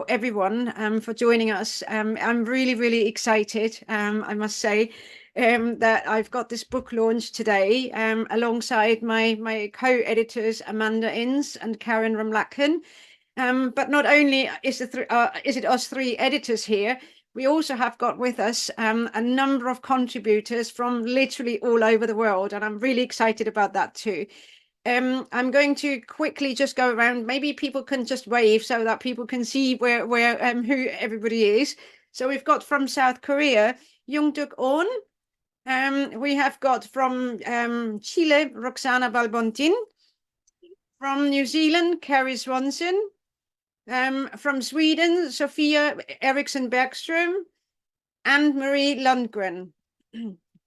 Everyone for joining us. I'm really excited, I must say, that I've got this book launched today alongside my co-editors Amanda Ince and Karen Ramlackhan. But not only is it us three editors here, we also have got with us a number of contributors from literally all over the world, and I'm really excited about that too. I'm going to quickly just go around. Maybe people can just wave so that people can see where who everybody is. So we've got from South Korea, Youngduk On. We have got from Chile, Roxana Balbontin. From New Zealand, Carrie Swanson. From Sweden, Sofia Eriksson Bergström. And Marie Lundgren.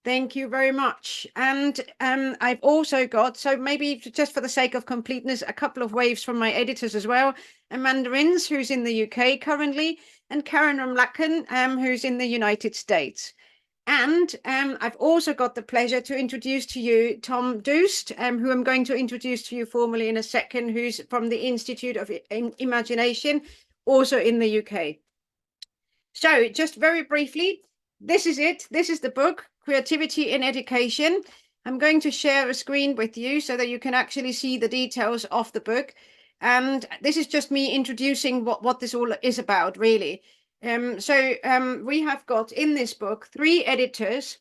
Thank you very much. And I've also got, so maybe just for the sake of completeness, a couple of waves from my editors as well. Amanda Ince, who's in the UK currently, and Karen Ramlackhan, who's in the United States. And I've also got the pleasure to introduce to you Tom Doost, who I'm going to introduce to you formally in a second, who's from the Institute of Imagination, also in the UK. So just very briefly, this is it. This is the book, Creativity in Education. I'm going to share a screen with you so that you can actually see the details of the book. And this is just me introducing what this all is about, really. We have got in this book 3 editors,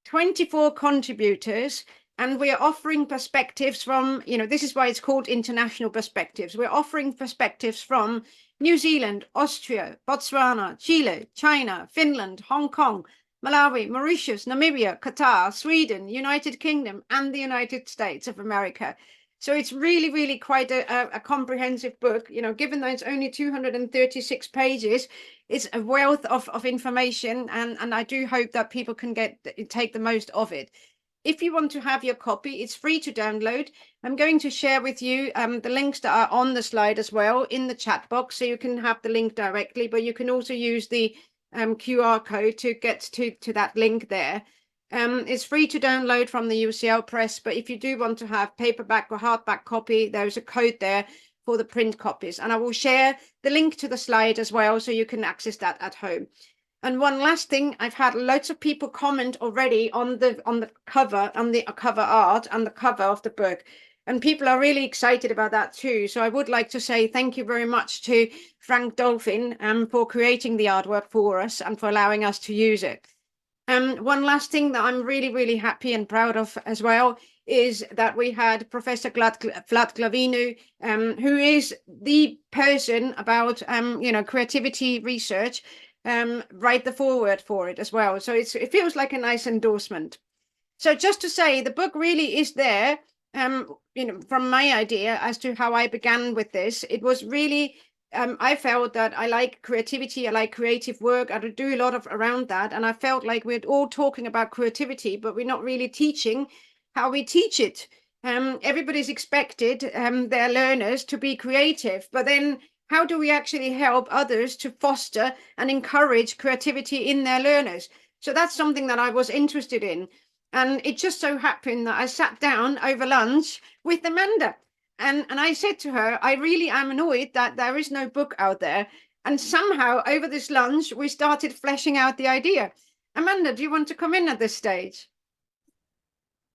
24 contributors, and we are offering perspectives from, this is why it's called international perspectives. We're offering perspectives from New Zealand, Austria, Botswana, Chile, China, Finland, Hong Kong, Malawi, Mauritius, Namibia, Qatar, Sweden, United Kingdom, and the United States of America. So it's really quite a comprehensive book, given that it's only 236 pages, it's a wealth of information, and I do hope that people can take the most of it. If you want to have your copy, it's free to download. I'm going to share with you the links that are on the slide as well in the chat box, so you can have the link directly, but you can also use the QR code to get to that link there. It's free to download from the UCL Press, but if you do want to have paperback or hardback copy, there's a code there for the print copies. And I will share the link to the slide as well, so you can access that at home. And one last thing, I've had lots of people comment already on the cover, on the cover art and the cover of the book. And people are really excited about that too. So I would like to say thank you very much to Frank Dolphin for creating the artwork for us and for allowing us to use it. One last thing that I'm really happy and proud of as well is that we had Professor Vlad Glavinu, who is the person about creativity research, write the foreword for it as well. So it feels like a nice endorsement. So just to say, the book really is there, from my idea as to how I began with this. It was really, I felt that I like creativity, I like creative work, I do a lot of around that, and I felt like we're all talking about creativity, but we're not really teaching how we teach it. Everybody's expected, their learners, to be creative, but then how do we actually help others to foster and encourage creativity in their learners? So that's something that I was interested in. And it just so happened that I sat down over lunch with Amanda. And I said to her, I really am annoyed that there is no book out there. And somehow over this lunch, we started fleshing out the idea. Amanda, do you want to come in at this stage?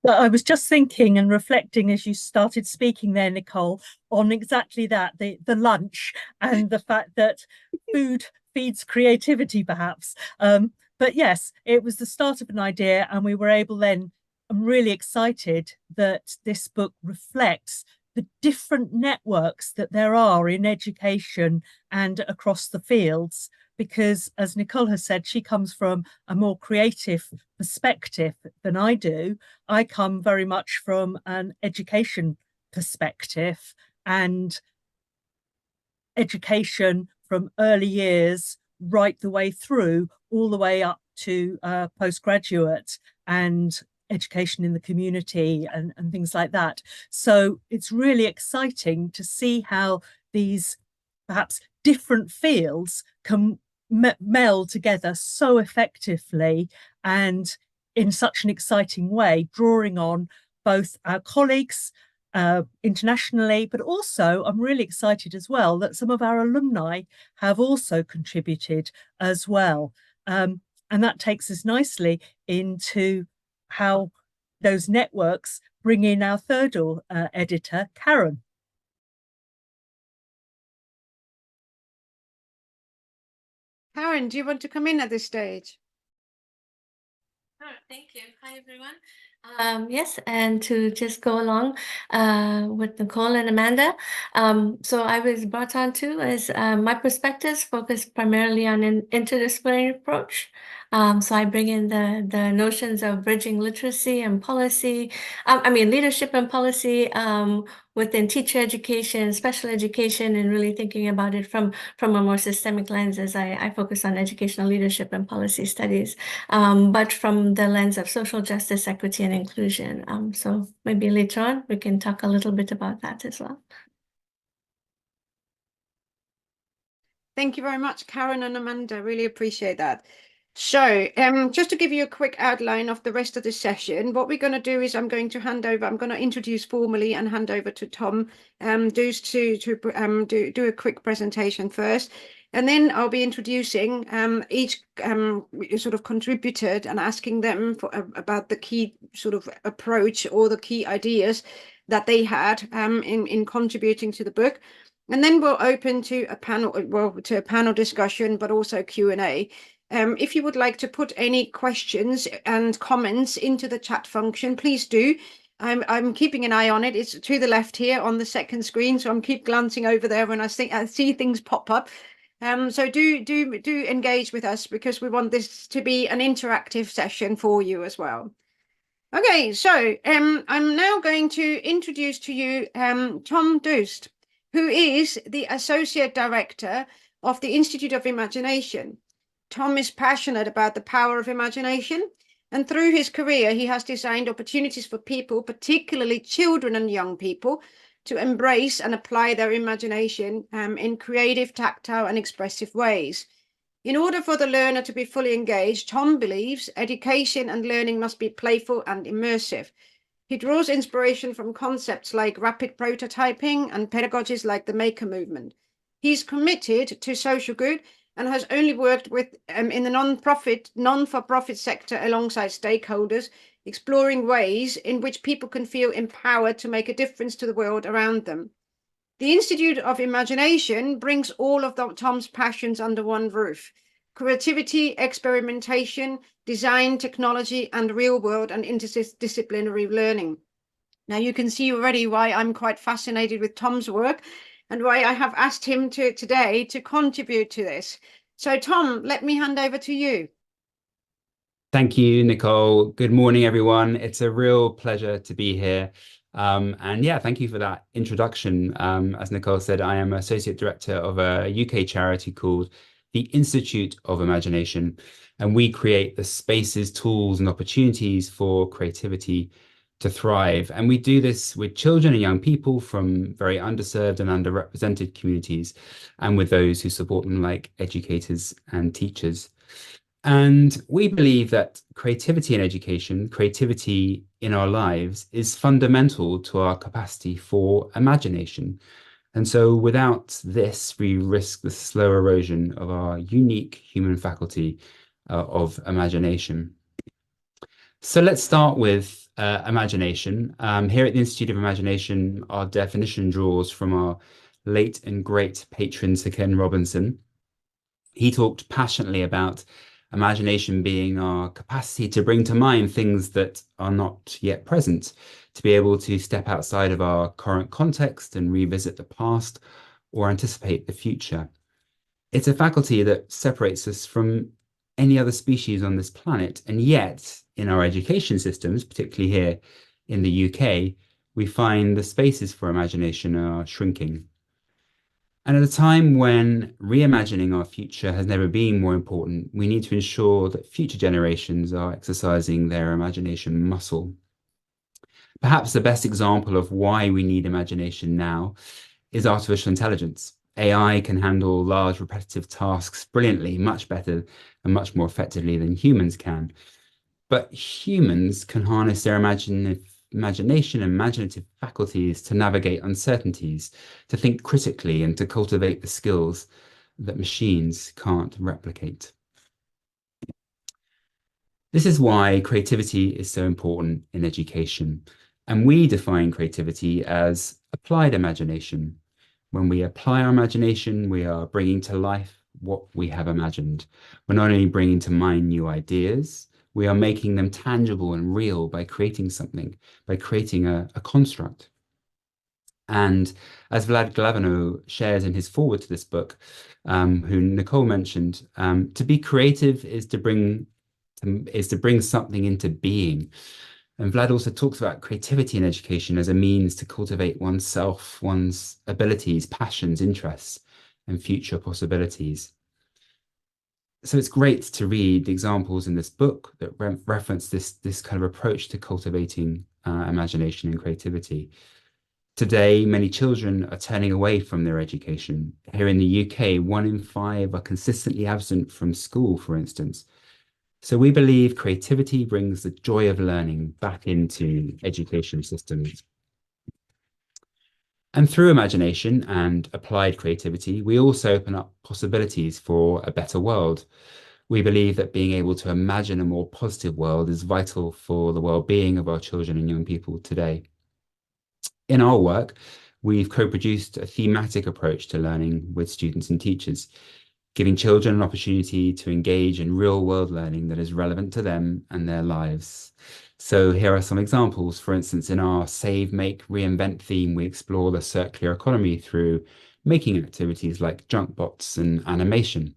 Well, I was just thinking and reflecting as you started speaking there, Nicole, on exactly that, the lunch and the fact that food feeds creativity, perhaps. But yes, it was the start of an idea, and we were able then, I'm really excited that this book reflects the different networks that there are in education and across the fields, because as Nicole has said, she comes from a more creative perspective than I do. I come very much from an education perspective, and education from early years right the way through, all the way up to postgraduate and education in the community and things like that. So it's really exciting to see how these perhaps different fields can meld together so effectively and in such an exciting way, drawing on both our colleagues internationally, but also I'm really excited as well that some of our alumni have also contributed as well. And that takes us nicely into how those networks bring in our third editor, Karen. Karen, do you want to come in at this stage? Sure, thank you. Hi, everyone. Yes, and to just go along with Nicole and Amanda. So I was brought on too as my perspectives focus primarily on an interdisciplinary approach. So I bring in the notions of bridging literacy and policy, leadership and policy within teacher education, special education, and really thinking about it from a more systemic lens as I focus on educational leadership and policy studies, but from the lens of social justice, equity, and inclusion. So maybe later on, we can talk a little bit about that as well. Thank you very much, Karen and Amanda. Really appreciate that. So just to give you a quick outline of the rest of the session, what we're going to do is I'm going to introduce formally and hand over to Tom Doos to do a quick presentation first. And then I'll be introducing each sort of contributor and asking them about the key sort of approach or the key ideas that they had in contributing to the book. And then we'll open to a panel discussion, but also Q&A. If you would like to put any questions and comments into the chat function, please do. I'm keeping an eye on it. It's to the left here on the second screen, so I'm keep glancing over there when I see things pop up. So do engage with us because we want this to be an interactive session for you as well. Okay, so I'm now going to introduce to you Tom Doos, who is the Associate Director of the Institute of Imagination. Tom is passionate about the power of imagination, and through his career, he has designed opportunities for people, particularly children and young people, to embrace and apply their imagination in creative, tactile, and expressive ways. In order for the learner to be fully engaged, Tom believes education and learning must be playful and immersive. He draws inspiration from concepts like rapid prototyping and pedagogies like the maker movement. He's committed to social good and has only worked with in the non-for-profit sector alongside stakeholders, exploring ways in which people can feel empowered to make a difference to the world around them. The Institute of Imagination brings all of Tom's passions under one roof: creativity, experimentation, design, technology, and real-world and interdisciplinary learning. Now you can see already why I'm quite fascinated with Tom's work and why I have asked him today to contribute to this. So Tom, let me hand over to you. Thank you, Nicole. Good morning, everyone. It's a real pleasure to be here. And yeah, thank you for that introduction. As Nicole said, I am Associate Director of a UK charity called the Institute of Imagination, and we create the spaces, tools, and opportunities for creativity to thrive. And we do this with children and young people from very underserved and underrepresented communities, and with those who support them, like educators and teachers. And we believe that creativity in education, creativity in our lives, is fundamental to our capacity for imagination. And so without this, we risk the slow erosion of our unique human faculty of imagination. So let's start with imagination. Here at the Institute of Imagination, our definition draws from our late and great patron, Sir Ken Robinson. He talked passionately about imagination being our capacity to bring to mind things that are not yet present, to be able to step outside of our current context and revisit the past or anticipate the future. It's a faculty that separates us from any other species on this planet, and yet in our education systems, particularly here in the UK, we find the spaces for imagination are shrinking. And at a time when reimagining our future has never been more important, we need to ensure that future generations are exercising their imagination muscle. Perhaps the best example of why we need imagination now is artificial intelligence. AI can handle large repetitive tasks brilliantly, much better and much more effectively than humans can. But humans can harness their imagination and imaginative faculties to navigate uncertainties, to think critically, and to cultivate the skills that machines can't replicate. This is why creativity is so important in education. And we define creativity as applied imagination. When we apply our imagination, we are bringing to life what we have imagined. We're not only bringing to mind new ideas, we are making them tangible and real by creating something, by creating a construct. And as Vlad Glavino shares in his foreword to this book, who Nicole mentioned, to be creative is to bring something into being. And Vlad also talks about creativity in education as a means to cultivate oneself, one's abilities, passions, interests, and future possibilities. So it's great to read the examples in this book that reference this kind of approach to cultivating imagination and creativity. Today, many children are turning away from their education. Here in the UK, 1 in 5 are consistently absent from school, for instance. So we believe creativity brings the joy of learning back into education systems. And through imagination and applied creativity, we also open up possibilities for a better world. We believe that being able to imagine a more positive world is vital for the well-being of our children and young people today. In our work, we've co-produced a thematic approach to learning with students and teachers, giving children an opportunity to engage in real-world learning that is relevant to them and their lives. So here are some examples. For instance, in our Save, Make, Reinvent theme, we explore the circular economy through making activities like junk bots and animation.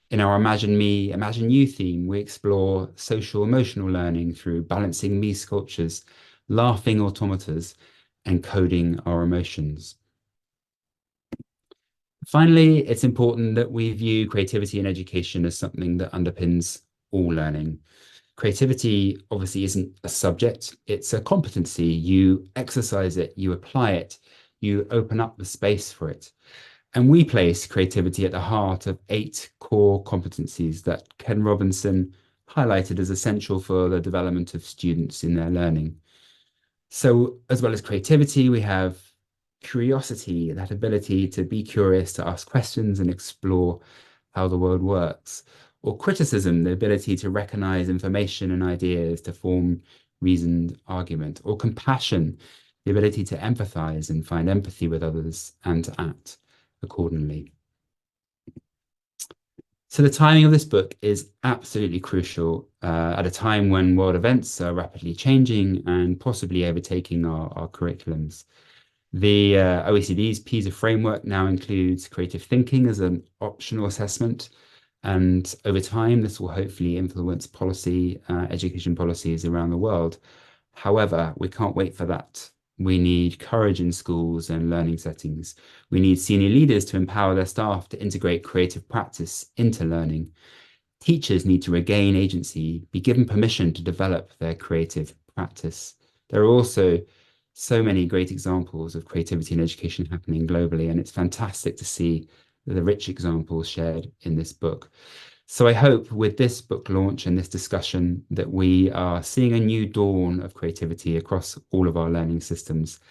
In our Imagine Me, Imagine You theme, we explore social emotional learning through balancing me sculptures, laughing automatas, and coding our emotions. Finally, it's important that we view creativity in education as something that underpins all learning. Creativity obviously isn't a subject, it's a competency. You exercise it, you apply it, you open up the space for it. And we place creativity at the heart of 8 core competencies that Ken Robinson highlighted as essential for the development of students in their learning. So as well as creativity, we have curiosity, that ability to be curious, to ask questions and explore how the world works. Or criticism, the ability to recognize information and ideas to form reasoned argument. Or compassion, the ability to empathize and find empathy with others and to act accordingly. So the timing of this book is absolutely crucial at a time when world events are rapidly changing and possibly overtaking our curriculums. The OECD's PISA framework now includes creative thinking as an optional assessment. And over time, this will hopefully influence policy, education policies around the world. However, we can't wait for that. We need courage in schools and learning settings. We need senior leaders to empower their staff to integrate creative practice into learning. Teachers need to regain agency, be given permission to develop their creative practice. There are also so many great examples of creativity in education happening globally, and it's fantastic to see the rich examples shared in this book. So I hope with this book launch and this discussion that we are seeing a new dawn of creativity across all of our learning systems.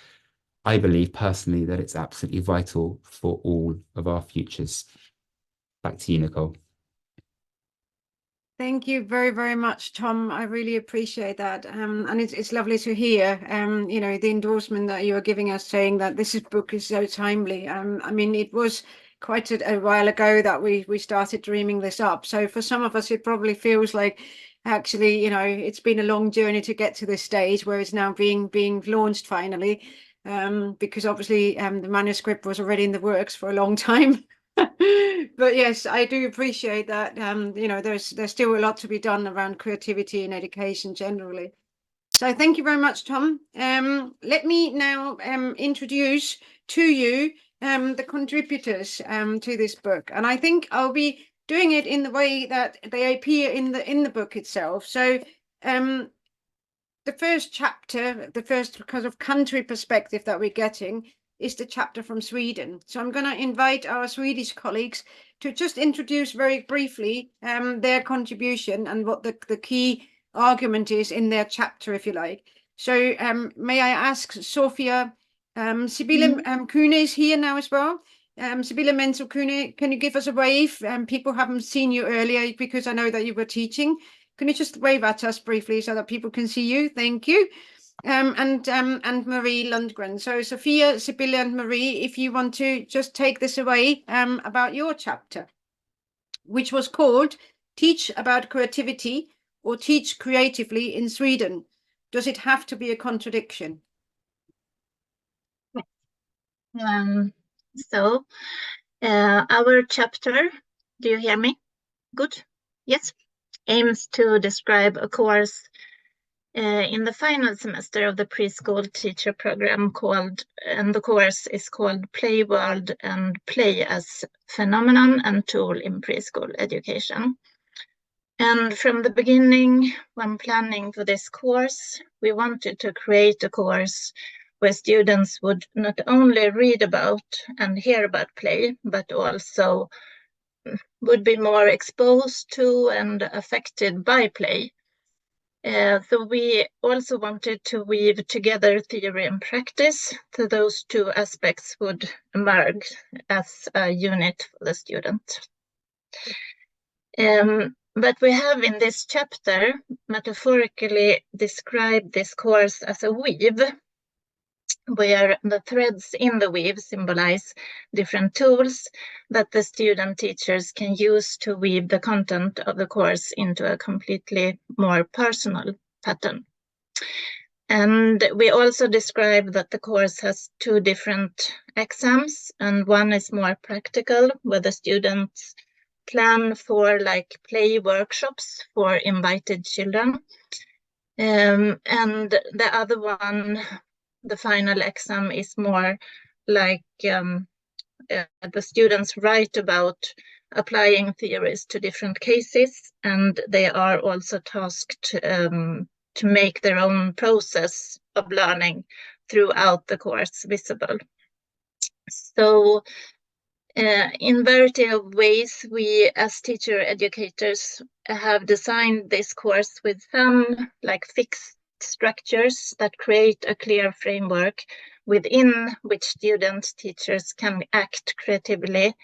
I believe personally that it's absolutely vital for all of our futures. Back to you, Nicole. Thank you very, very much, Tom. I really appreciate that. And it's lovely to hear, you know, the endorsement that you are giving us, saying that this book is so timely. I mean, it was quite a while ago that we started dreaming this up. So for some of us, it probably feels like actually, you know, it's been a long journey to get to this stage where it's now being launched finally. Because obviously the manuscript was already in the works for a long time. But yes, I do appreciate that. You know, there's still a lot to be done around creativity in education generally. So thank you very much, Tom. Let me now introduce to you the contributors to this book, and I think I'll be doing it in the way that they appear in the book itself. So the first chapter, the first kind of country perspective that we're getting is the chapter from Sweden. So I'm going to invite our Swedish colleagues to just introduce very briefly their contribution and what the key argument is in their chapter, if you like. So may I ask Sofia, Sibylle Kuhne is here now as well. Sibylle Menzel-Kuhne, can you give us a wave? People haven't seen you earlier because I know that you were teaching. Can you just wave at us briefly so that people can see you? Thank you. And Marie Lundgren. So Sophia, Sibylle and Marie, if you want to just take this away about your chapter, which was called Teach About Creativity or Teach Creatively in Sweden. Does it have to be a contradiction? So our chapter, do you hear me? Good. Yes. Aims to describe a course in the final semester of the preschool teacher program and the course is called Play World and Play as Phenomenon and Tool in Preschool Education. And from the beginning, when planning for this course, we wanted to create a course where students would not only read about and hear about play, but also would be more exposed to and affected by play. So we also wanted to weave together theory and practice, so those two aspects would emerge as a unit for the student. But we have in this chapter metaphorically described this course as a weave, where the threads in the weave symbolize different tools that the student teachers can use to weave the content of the course into a completely more personal pattern. And we also describe that the course has two different exams, and one is more practical, where the students plan for like play workshops for invited children. And the other one, the final exam, is more like the students write about applying theories to different cases, and they are also tasked to make their own process of learning throughout the course visible. So in variety of ways, we as teacher educators have designed this course with some like fixed structures that create a clear framework within which students, teachers can act creatively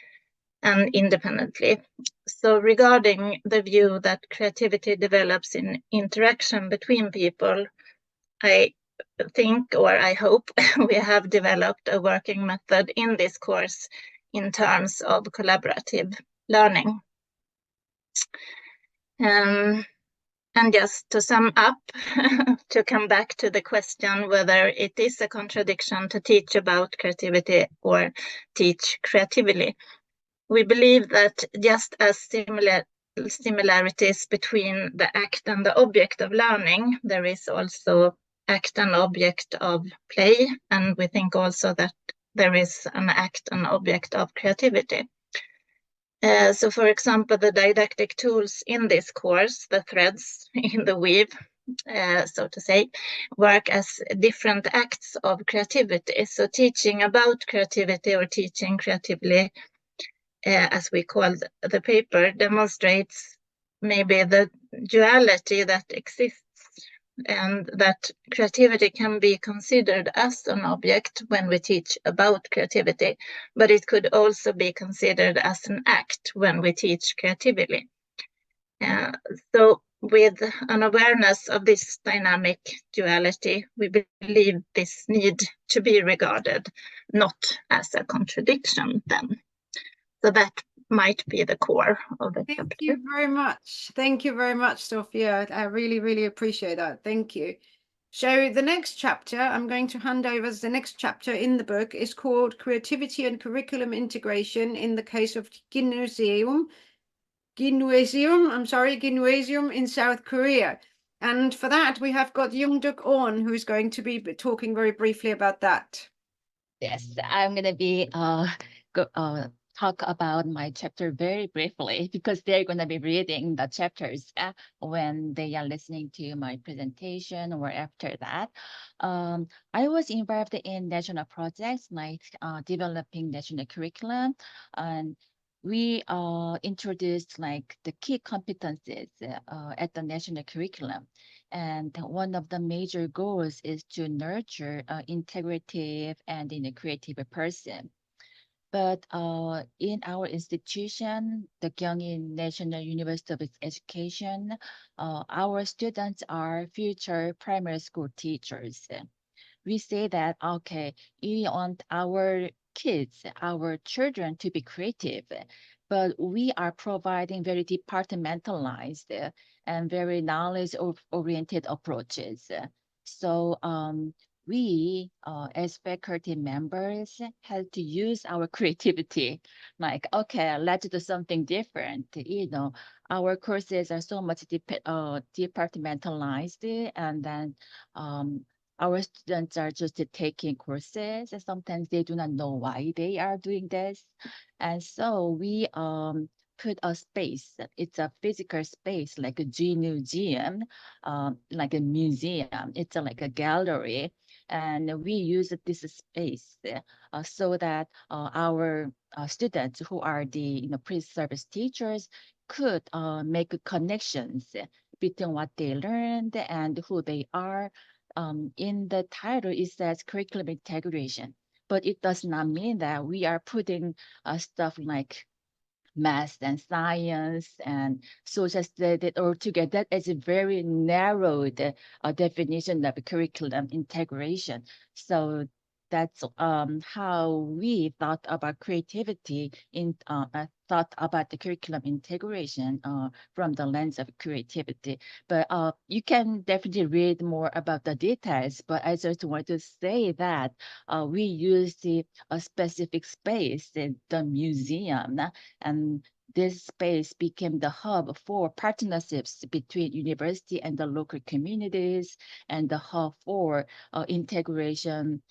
and independently. So regarding the view that creativity develops in interaction between people, I think, or I hope, we have developed a working method in this course in terms of collaborative learning. And just to sum up, to come back to the question whether it is a contradiction to teach about creativity or teach creatively, we believe that just as similarities between the act and the object of learning, there is also act and object of play, and we think also that there is an act and object of creativity. So for example, the didactic tools in this course, the threads in the weave, so to say, work as different acts of creativity. So teaching about creativity or teaching creatively, as we call the paper, demonstrates maybe the duality that exists, and that creativity can be considered as an object when we teach about creativity, but it could also be considered as an act when we teach creatively. So with an awareness of this dynamic duality, we believe this need to be regarded not as a contradiction then. So that might be the core of the chapter. Thank you very much. Thank you very much, Sophia. I really, really appreciate that. Thank you. So the next chapter I'm going to hand over as the next chapter in the book is called Creativity and Curriculum Integration in the case of Gymnasium in South Korea. And for that, we have got Young-Duk On, who is going to be talking very briefly about that. Yes, I'm going to be talk about my chapter very briefly because they're going to be reading the chapters when they are listening to my presentation or after that. I was involved in national projects like developing national curriculum, and we introduced like the key competencies at the national curriculum. And one of the major goals is to nurture an integrative and creative person. But in our institution, the Gyeonggi National University of Education, our students are future primary school teachers. We say that, okay, we want our kids, our children to be creative, but we are providing very departmentalized and very knowledge-oriented approaches. So we, as faculty members, have to use our creativity. Like, okay, let's do something different. Our courses are so much departmentalized, and then our students are just taking courses, and sometimes they do not know why they are doing this. And so we put a space. It's a physical space, like a museum, like a museum. It's like a gallery. And we use this space so that our students who are the pre-service teachers could make connections between what they learned and who they are. In the title, it says curriculum integration, but it does not mean that we are putting stuff like math and science and social studies all together. That is a very narrowed definition of curriculum integration. So that's how we thought about creativity thought about the curriculum integration from the lens of creativity. But you can definitely read more about the details, but I just want to say that we use a specific space in the museum, and this space became the hub for partnerships between university and the local communities, and the hub for integration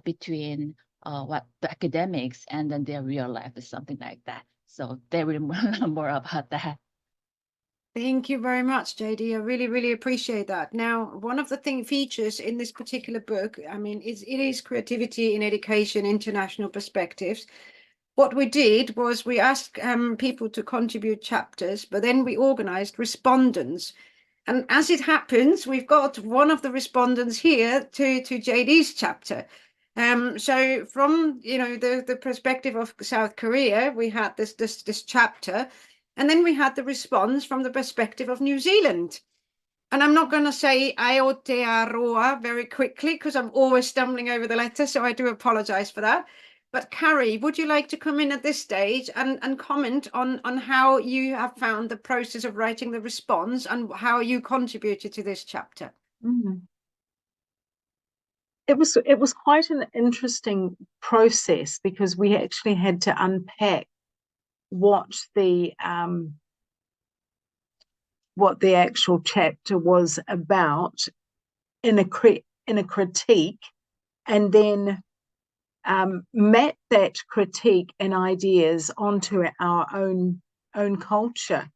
between the academics and then their real life, or something like that. So they will learn more about that. Thank you very much, JD. I really, really appreciate that. Now, one of the features in this particular book, I mean, it is creativity in education, international perspectives. What we did was we asked people to contribute chapters, but then we organized respondents. And as it happens, we've got one of the respondents here to JD's chapter. So from the perspective of South Korea, we had this chapter, and then we had the response from the perspective of New Zealand. And I'm not going to say Aotearoa very quickly because I'm always stumbling over the letter, so I do apologize for that. But Carrie, would you like to come in at this stage and comment on how you have found the process of writing the response and how you contributed to this chapter? It was quite an interesting process because we actually had to unpack what the actual chapter was about in a critique, and then map that critique and ideas onto our own culture.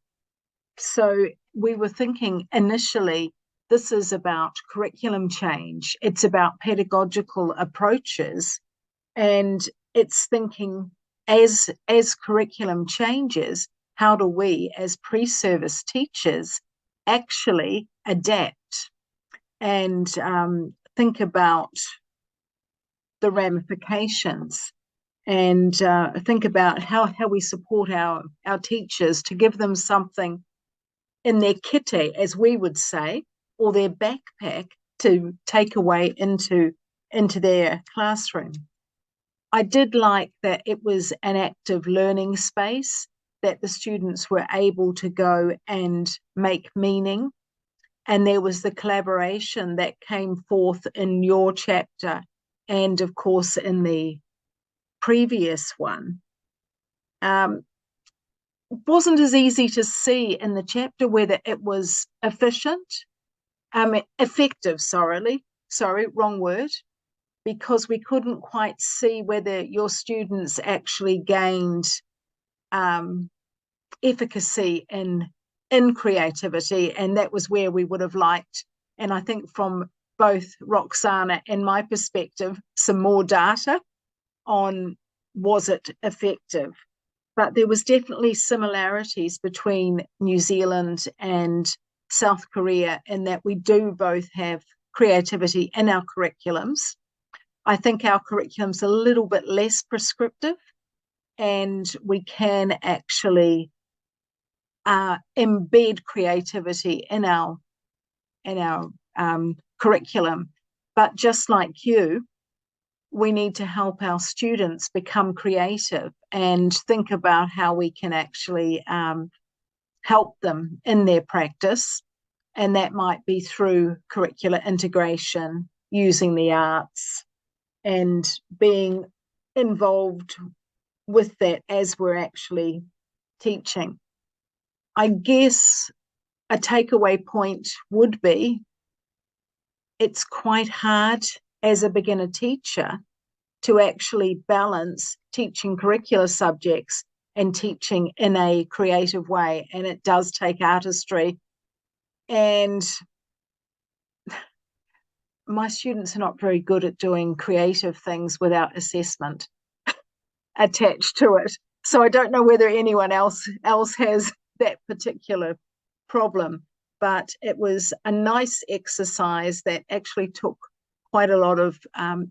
So we were thinking initially, this is about curriculum change. It's about pedagogical approaches, and it's thinking as curriculum changes, how do we as pre-service teachers actually adapt and think about the ramifications, and think about how we support our teachers to give them something in their kitty, as we would say, or their backpack to take away into their classroom. I did like that it was an active learning space, that the students were able to go and make meaning. And there was the collaboration that came forth in your chapter and, of course, in the previous one. It wasn't as easy to see in the chapter whether it was effective, wrong word, because we couldn't quite see whether your students actually gained efficacy in creativity, and that was where we would have liked, and I think from both Roxana and my perspective, some more data on was it effective. But there was definitely similarities between New Zealand and South Korea in that we do both have creativity in our curriculums. I think our curriculum's a little bit less prescriptive, and we can actually embed creativity in our curriculum. But just like you, we need to help our students become creative and think about how we can actually help them in their practice. And that might be through curricular integration, using the arts, and being involved with that as we're actually teaching. I guess a takeaway point would be it's quite hard as a beginner teacher to actually balance teaching curricular subjects and teaching in a creative way. And it does take artistry. And my students are not very good at doing creative things without assessment attached to it. So I don't know whether anyone else has that particular problem, but it was a nice exercise that actually took quite a lot of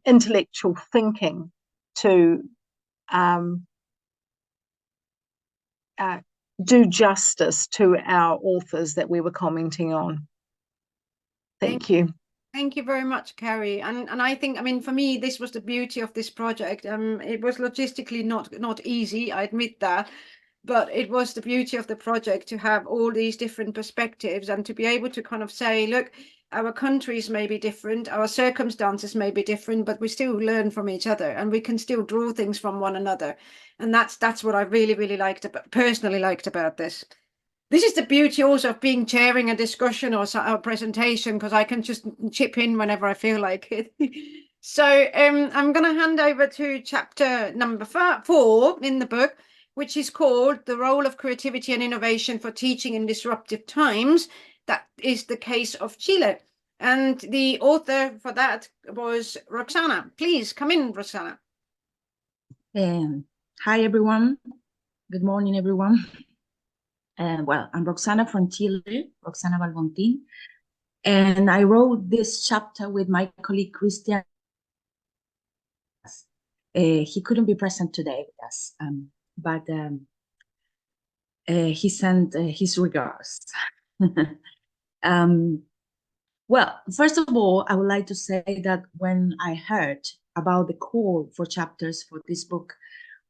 intellectual thinking to do justice to our authors that we were commenting on. Thank you. Thank you very much, Carrie. And I think, I mean, for me, this was the beauty of this project. It was logistically not easy, I admit that, but it was the beauty of the project to have all these different perspectives and to be able to kind of say, look, our countries may be different, our circumstances may be different, but we still learn from each other and we can still draw things from one another. And that's what I really personally liked about this. This is the beauty also of being chairing a discussion or a presentation, because I can just chip in whenever I feel like it. So I'm going to hand over to chapter number 4 in the book, which is called The Role of Creativity and Innovation for Teaching in Disruptive Times. That is the case of Chile. And the author for that was Roxana. Please come in, Roxana. Hi, everyone. Good morning, everyone. Well, I'm Roxana from Chile, Roxana Valmontin, and I wrote this chapter with my colleague Christian. He couldn't be present today with us, but he sent his regards. Well, first of all, I would like to say that when I heard about the call for chapters for this book,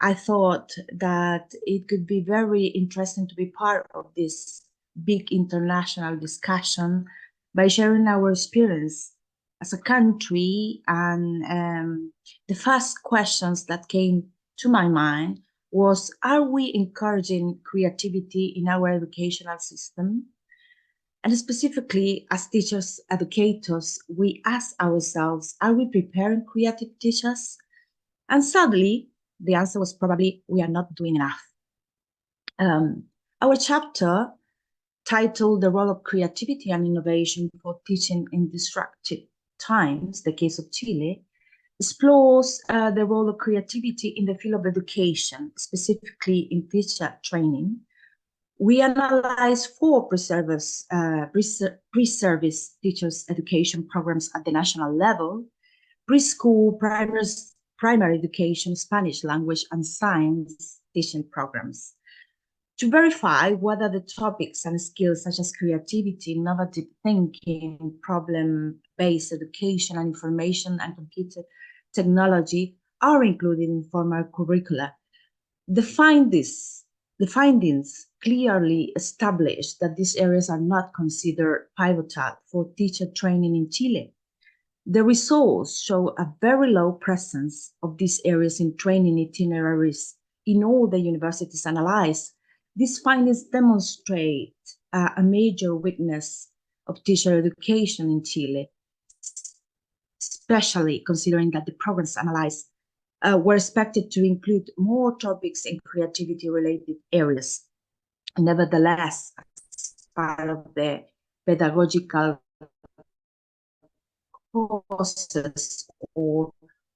I thought that it could be very interesting to be part of this big international discussion by sharing our experience as a country. And the first questions that came to my mind was, are we encouraging creativity in our educational system? And specifically, as teachers, educators, we ask ourselves, are we preparing creative teachers? And sadly, the answer was probably, we are not doing enough. Our chapter, titled The Role of Creativity and Innovation for Teaching in Disruptive Times, the case of Chile, explores the role of creativity in the field of education, specifically in teacher training. We analyze 4 pre-service teachers education programs at the national level: preschool, primary education, Spanish language, and science teaching programs, to verify whether the topics and skills such as creativity, innovative thinking, problem-based education, and information and computer technology are included in formal curricula. The findings clearly establish that these areas are not considered pivotal for teacher training in Chile. The results show a very low presence of these areas in training itineraries in all the universities analyzed. These findings demonstrate a major weakness of teacher education in Chile, especially considering that the programs analyzed were expected to include more topics in creativity-related areas. Nevertheless, as part of the pedagogical courses or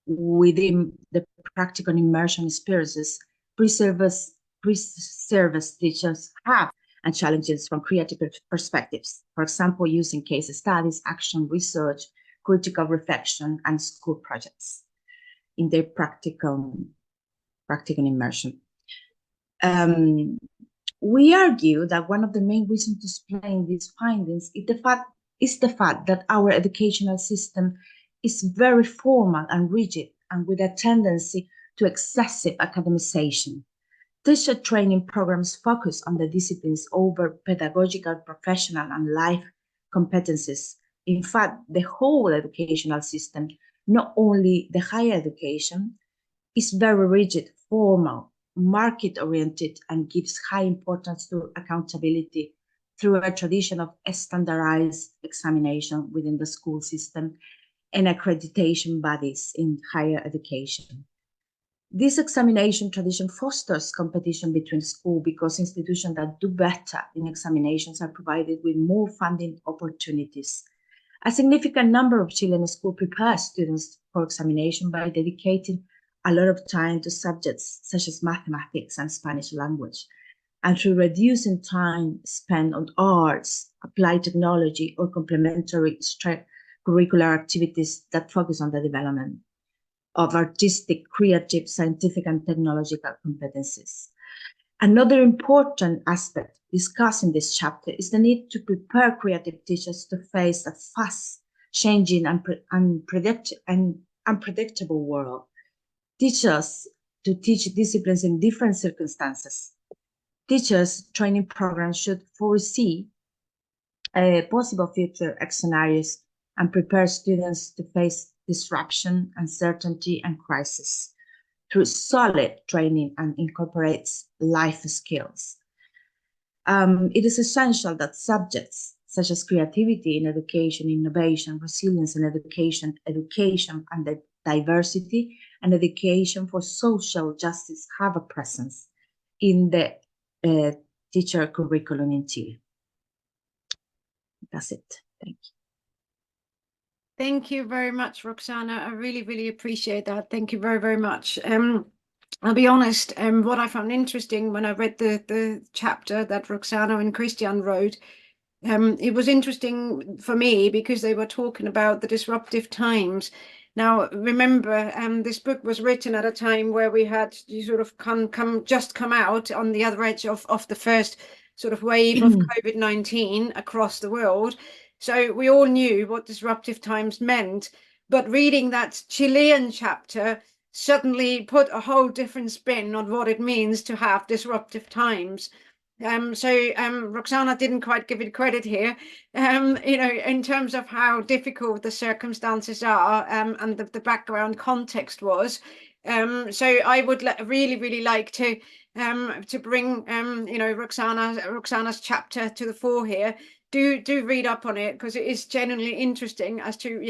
within the practical immersion experiences, pre-service teachers have and challenges from creative perspectives. For example, using case studies, action research, critical reflection, and school projects in their practical immersion. We argue that one of the main reasons to explain these findings is the fact that our educational system is very formal and rigid and with a tendency to excessive academization. Teacher training programs focus on the disciplines over pedagogical, professional, and life competencies. In fact, the whole educational system, not only the higher education, is very rigid, formal, market-oriented, and gives high importance to accountability through a tradition of standardized examination within the school system and accreditation bodies in higher education. This examination tradition fosters competition between schools because institutions that do better in examinations are provided with more funding opportunities. A significant number of Chilean schools prepare students for examination by dedicating a lot of time to subjects such as mathematics and Spanish language, and through reducing time spent on arts, applied technology, or complementary curricular activities that focus on the development of artistic, creative, scientific, and technological competencies. Another important aspect discussed in this chapter is the need to prepare creative teachers to face a fast changing and unpredictable world. Teachers to teach disciplines in different circumstances. Teachers training programs should foresee possible future scenarios and prepare students to face disruption, uncertainty, and crisis through solid training and incorporates life skills. It is essential that subjects such as creativity in education, innovation, resilience in education and diversity, and education for social justice have a presence in the teacher curriculum in Chile. That's it. Thank you. Thank you very much, Roxana. I really, really appreciate that. Thank you very, very much. I'll be honest, what I found interesting when I read the chapter that Roxana and Christian wrote, it was interesting for me because they were talking about the disruptive times. Now, remember, this book was written at a time where we had sort of come out on the other edge of the first sort of wave of COVID-19 across the world. So we all knew what disruptive times meant, but reading that Chilean chapter suddenly put a whole different spin on what it means to have disruptive times. Roxana didn't quite give it credit here, in terms of how difficult the circumstances are and the background context was. So I would really, really like to bring, Roxana's chapter to the fore here. Do read up on it because it is genuinely interesting as to,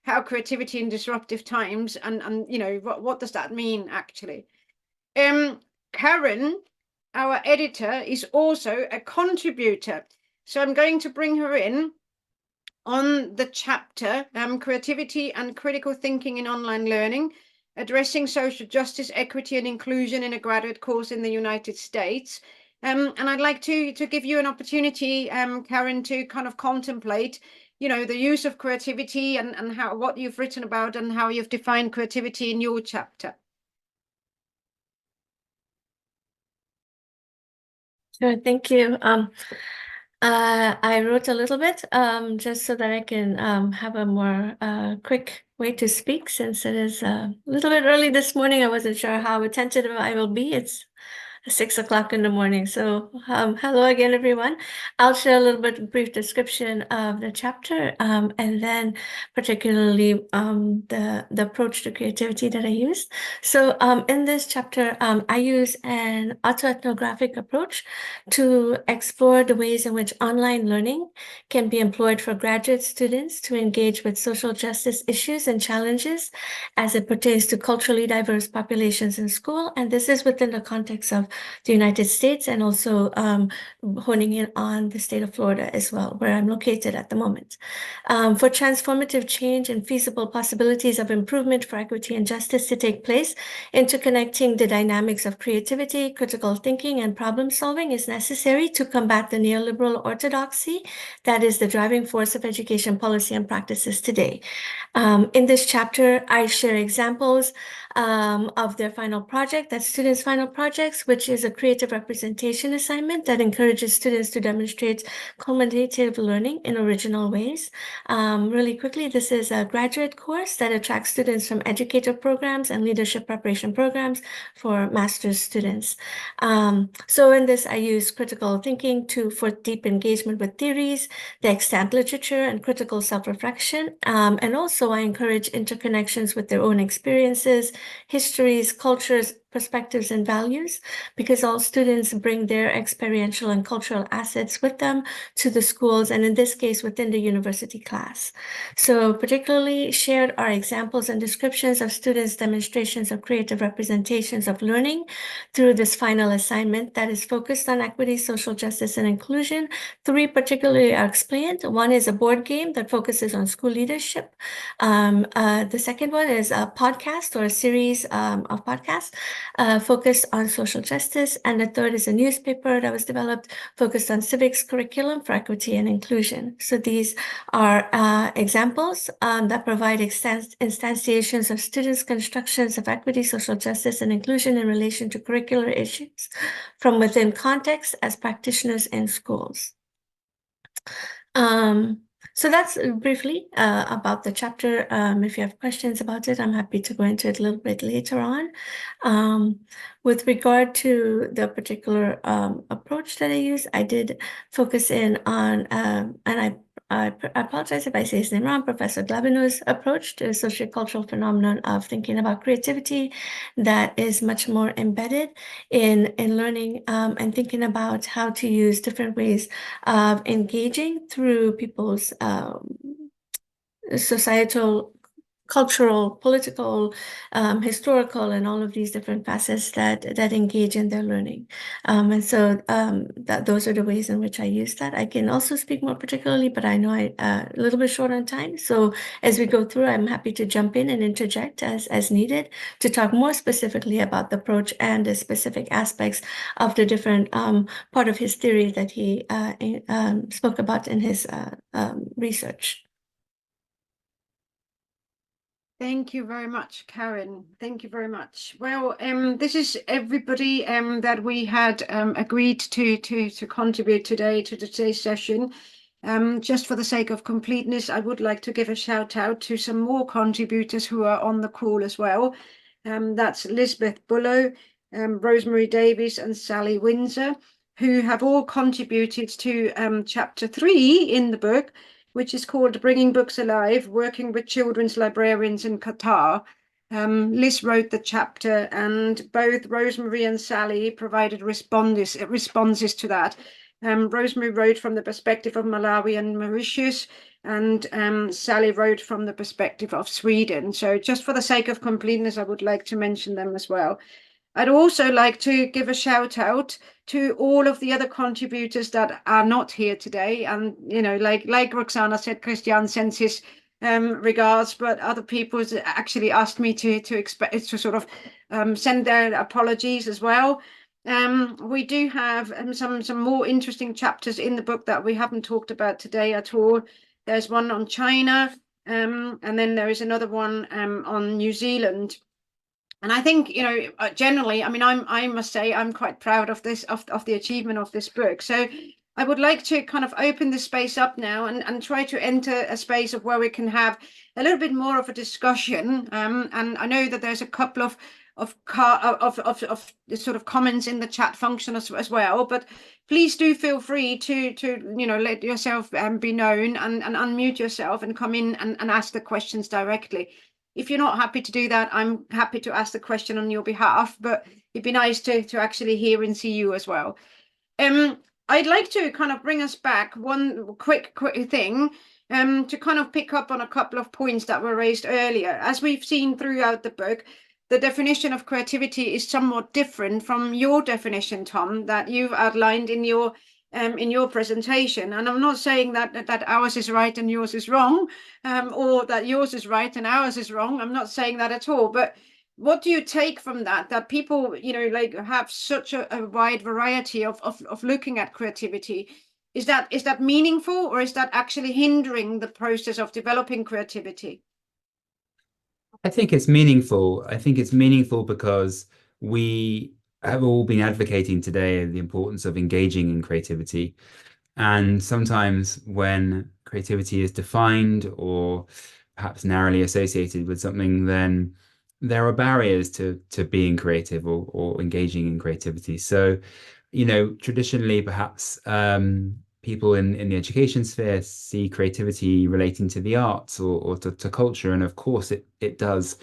how creativity in disruptive times and what does that mean actually. Karen, our editor, is also a contributor. So I'm going to bring her in on the chapter, Creativity and Critical Thinking in Online Learning, Addressing Social Justice, Equity and Inclusion in a Graduate Course in the United States. And I'd like to give you an opportunity, Karen, to kind of contemplate, the use of creativity and what you've written about and how you've defined creativity in your chapter. Sure, thank you. I wrote a little bit just so that I can have a more quick way to speak since it is a little bit early this morning. I wasn't sure how attentive I will be. It's 6 o'clock in the morning. So hello again, everyone. I'll share a little bit brief description of the chapter and then particularly the approach to creativity that I used. So in this chapter, I use an autoethnographic approach to explore the ways in which online learning can be employed for graduate students to engage with social justice issues and challenges as it pertains to culturally diverse populations in school. And this is within the context of the United States and also honing in on the state of Florida as well, where I'm located at the moment. For transformative change and feasible possibilities of improvement for equity and justice to take place, interconnecting the dynamics of creativity, critical thinking, and problem solving is necessary to combat the neoliberal orthodoxy that is the driving force of education policy and practices today. In this chapter, I share examples of their final project, that's students' final projects, which is a creative representation assignment that encourages students to demonstrate cumulative learning in original ways. Really quickly, this is a graduate course that attracts students from educator programs and leadership preparation programs for master's students. So in this, I use critical thinking for deep engagement with theories, the extant literature, and critical self-reflection. And also I encourage interconnections with their own experiences, histories, cultures, perspectives, and values, because all students bring their experiential and cultural assets with them to the schools, and in this case, within the university class. So particularly shared are examples and descriptions of students' demonstrations of creative representations of learning through this final assignment that is focused on equity, social justice, and inclusion. 3 particularly are explained. One is a board game that focuses on school leadership. The second one is a podcast or a series of podcasts focused on social justice. And the third is a newspaper that was developed focused on civics curriculum for equity and inclusion. So these are examples that provide instantiations of students' constructions of equity, social justice, and inclusion in relation to curricular issues from within context as practitioners in schools. So that's briefly about the chapter. If you have questions about it, I'm happy to go into it a little bit later on. With regard to the particular approach that I use, I did focus in on, and I apologize if I say his name wrong, Professor Glavinow's approach to the sociocultural phenomenon of thinking about creativity that is much more embedded in learning and thinking about how to use different ways of engaging through people's societal, cultural, political, historical, and all of these different facets that engage in their learning. And so those are the ways in which I use that. I can also speak more particularly, but I know I'm a little bit short on time. So as we go through, I'm happy to jump in and interject as needed to talk more specifically about the approach and the specific aspects of the different part of his theory that he spoke about in his research. Thank you very much, Karen. Thank you very much. Well, this is everybody that we had agreed to contribute today to today's session. Just for the sake of completeness, I would like to give a shout out to some more contributors who are on the call as well. That's Lisbeth Bullough, Rosemary Davies, and Sally Windsor, who have all contributed to chapter 3 in the book, which is called Bringing Books Alive, Working with Children's Librarians in Qatar. Liz wrote the chapter, and both Rosemary and Sally provided responses to that. Rosemary wrote from the perspective of Malawi and Mauritius, and Sally wrote from the perspective of Sweden. So just for the sake of completeness, I would like to mention them as well. I'd also like to give a shout out to all of the other contributors that are not here today. And, you know, like Roxana said, Christian sends his regards, but other people actually asked me to sort of send their apologies as well. We do have some more interesting chapters in the book that we haven't talked about today at all. There's one on China, and then there is another one on New Zealand. And I think, you know, generally, I mean, I must say I'm quite proud of this, of the achievement of this book. So I would like to kind of open this space up now and try to enter a space of where we can have a little bit more of a discussion. And I know that there's a couple the sort of comments in the chat function as well. But please do feel free to let yourself be known and unmute yourself and come in and ask the questions directly. If you're not happy to do that, I'm happy to ask the question on your behalf, but it'd be nice to actually hear and see you as well. I'd like to kind of bring us back one quick thing to kind of pick up on a couple of points that were raised earlier. As we've seen throughout the book, the definition of creativity is somewhat different from your definition, Tom, that you've outlined in your presentation. And I'm not saying that ours is right and yours is wrong, or that yours is right and ours is wrong. I'm not saying that at all. But what do you take from that people, like, have such a wide variety of looking at creativity? Is that meaningful, or is that actually hindering the process of developing creativity? I think it's meaningful. I think it's meaningful because we have all been advocating today the importance of engaging in creativity. And sometimes when creativity is defined or perhaps narrowly associated with something, then there are barriers to being creative or engaging in creativity. So, traditionally, perhaps people in the education sphere see creativity relating to the arts or to culture, and of course it does.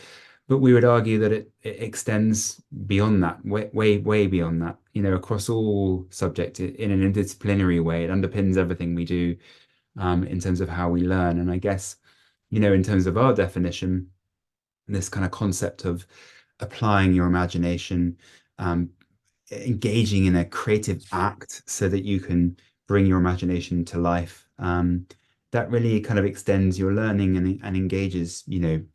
But we would argue that it extends beyond that, way beyond that, across all subjects in an interdisciplinary way. It underpins everything we do in terms of how we learn. And I guess, in terms of our definition, this kind of concept of applying your imagination, engaging in a creative act so that you can bring your imagination to life, that really kind of extends your learning and engages,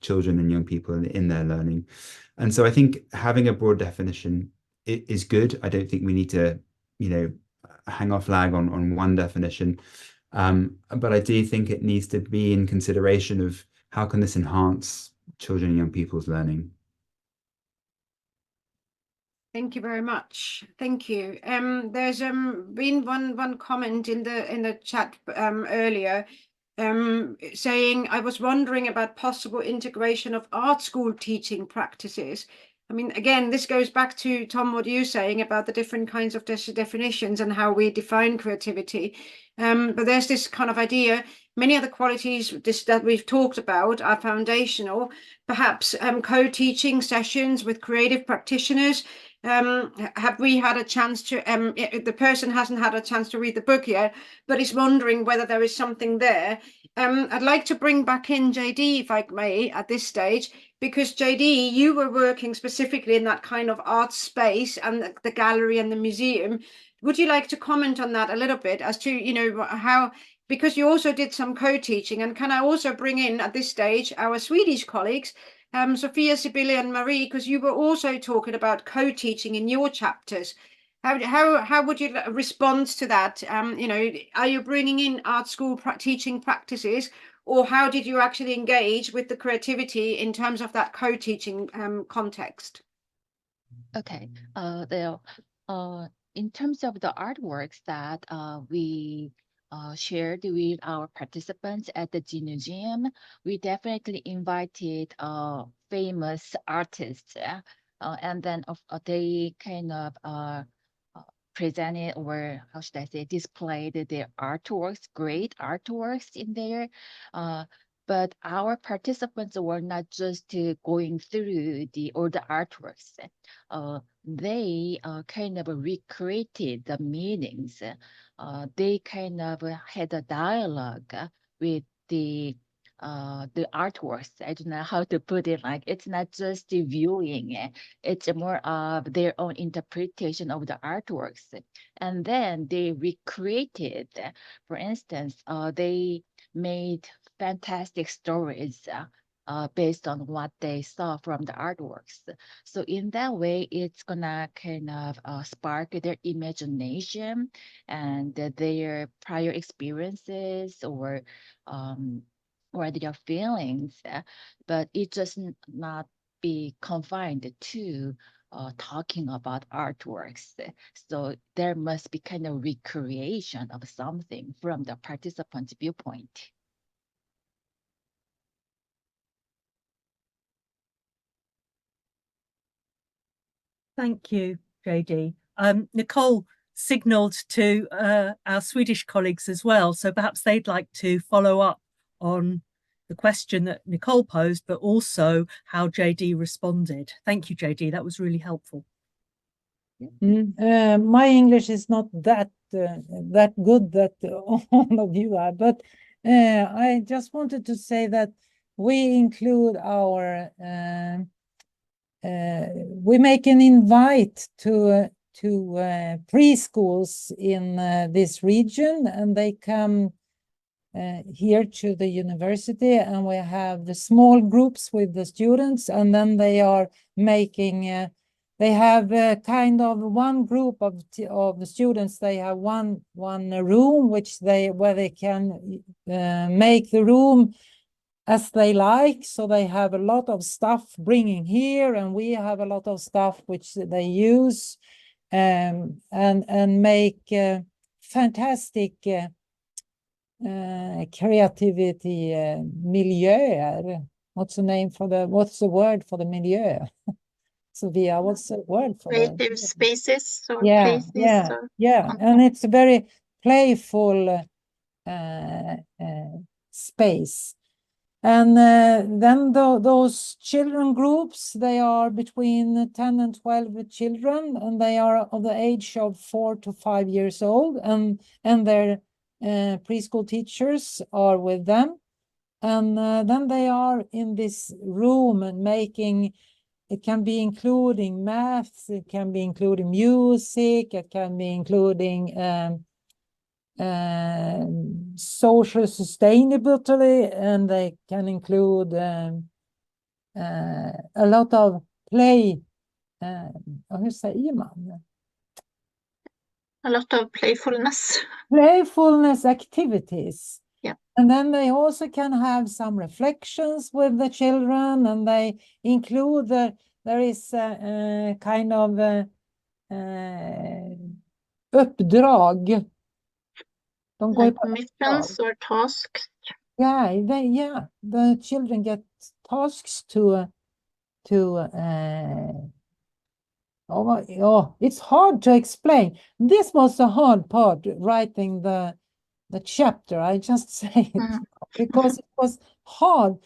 children and young people in their learning. And so I think having a broad definition is good. I don't think we need to, hang our flag on one definition. But I do think it needs to be in consideration of how can this enhance children and young people's learning. Thank you very much. Thank you. There's been one comment in the chat earlier saying, I was wondering about possible integration of art school teaching practices. I mean, again, this goes back to, Tom, what you're saying about the different kinds of definitions and how we define creativity. But there's this kind of idea, many of the qualities that we've talked about are foundational. Perhaps co-teaching sessions with creative practitioners. Have we had a chance to, the person hasn't had a chance to read the book yet, but is wondering whether there is something there. I'd like to bring back in JD, if I may, at this stage, because JD, you were working specifically in that kind of art space and the gallery and the museum. Would you like to comment on that a little bit as to, how, because you also did some co-teaching, and can I also bring in at this stage our Swedish colleagues, Sophia, Sibylle and Marie, because you were also talking about co-teaching in your chapters. How would you respond to that? Are you bringing in art school teaching practices, or how did you actually engage with the creativity in terms of that co-teaching context? Okay. In terms of the artworks that we shared with our participants at the Museum, we definitely invited famous artists, and then they kind of presented, or how should I say, displayed their artworks, great artworks in there. But our participants were not just going through all the artworks. They kind of recreated the meanings. They kind of had a dialogue with the artworks. I don't know how to put it. Like, it's not just the viewing; it's more of their own interpretation of the artworks. And then they recreated. For instance, they made fantastic stories based on what they saw from the artworks. So in that way, it's gonna kind of spark their imagination and their prior experiences or their feelings, but it just not be confined to talking about artworks. So there must be kind of recreation of something from the participant's viewpoint. Thank you, JD. Nicole signalled to our Swedish colleagues as well, so perhaps they'd like to follow up on the question that Nicole posed, but also how JD responded. Thank you, JD. That was really helpful. My English is not that good that all of you are, but I just wanted to say that we include our we make an invite to preschools in this region, and they come here to the university, and we have the small groups with the students, and then they are making they have kind of one group of the students. They have one room where they can make the room as they like. So they have a lot of stuff bringing here, and we have a lot of stuff which they use and make fantastic creativity miljöer. What's the word for the milieu? Sophia, what's the word for that? Creative spaces or Yeah, places. and it's a very playful space. And then those children groups, they are between 10 and 12 children, and they are of the age of 4 to 5 years old, and their preschool teachers are with them. And then they are in this room and making, it can be including maths, it can be including music, it can be including social sustainability, and they can include a lot of play. Hur säger man? A lot of playfulness. Playfulness activities. Yeah. And then they also can have some reflections with the children, and they include there is a kind of uppdrag. Like missions or tasks. Yeah, the children get tasks to it's hard to explain. This was the hard part, writing the chapter. I just say it because it was hard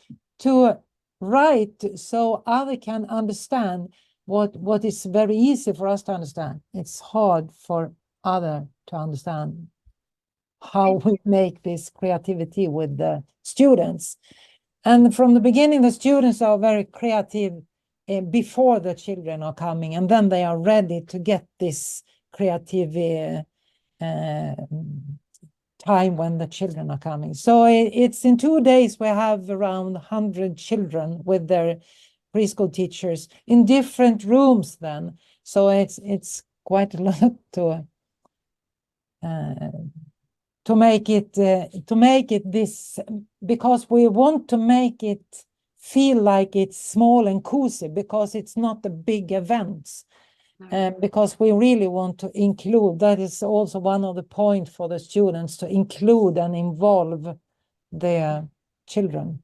to write so other can understand what is very easy for us to understand. It's hard for other to understand how we make this creativity with the students. And from the beginning, the students are very creative before the children are coming, and then they are ready to get this creative time when the children are coming. So it's in 2 days, we have around 100 children with their preschool teachers in different rooms then. So it's quite a lot to make it this, because we want to make it feel like it's small and cozy, because it's not a big event. Because we really want to include, that is also one of the points for the students, to include and involve their children.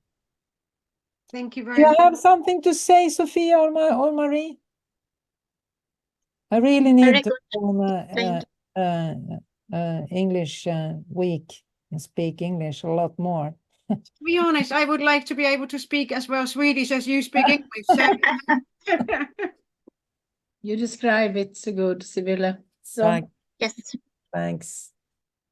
Thank you very Do you much. have something to say, Sophia or Marie? I really need to go on English week and speak English a lot more. To be honest, I would like to be able to speak as well Swedish as you speak English. So. You describe it so good, Sibylle. So Yes. Thanks.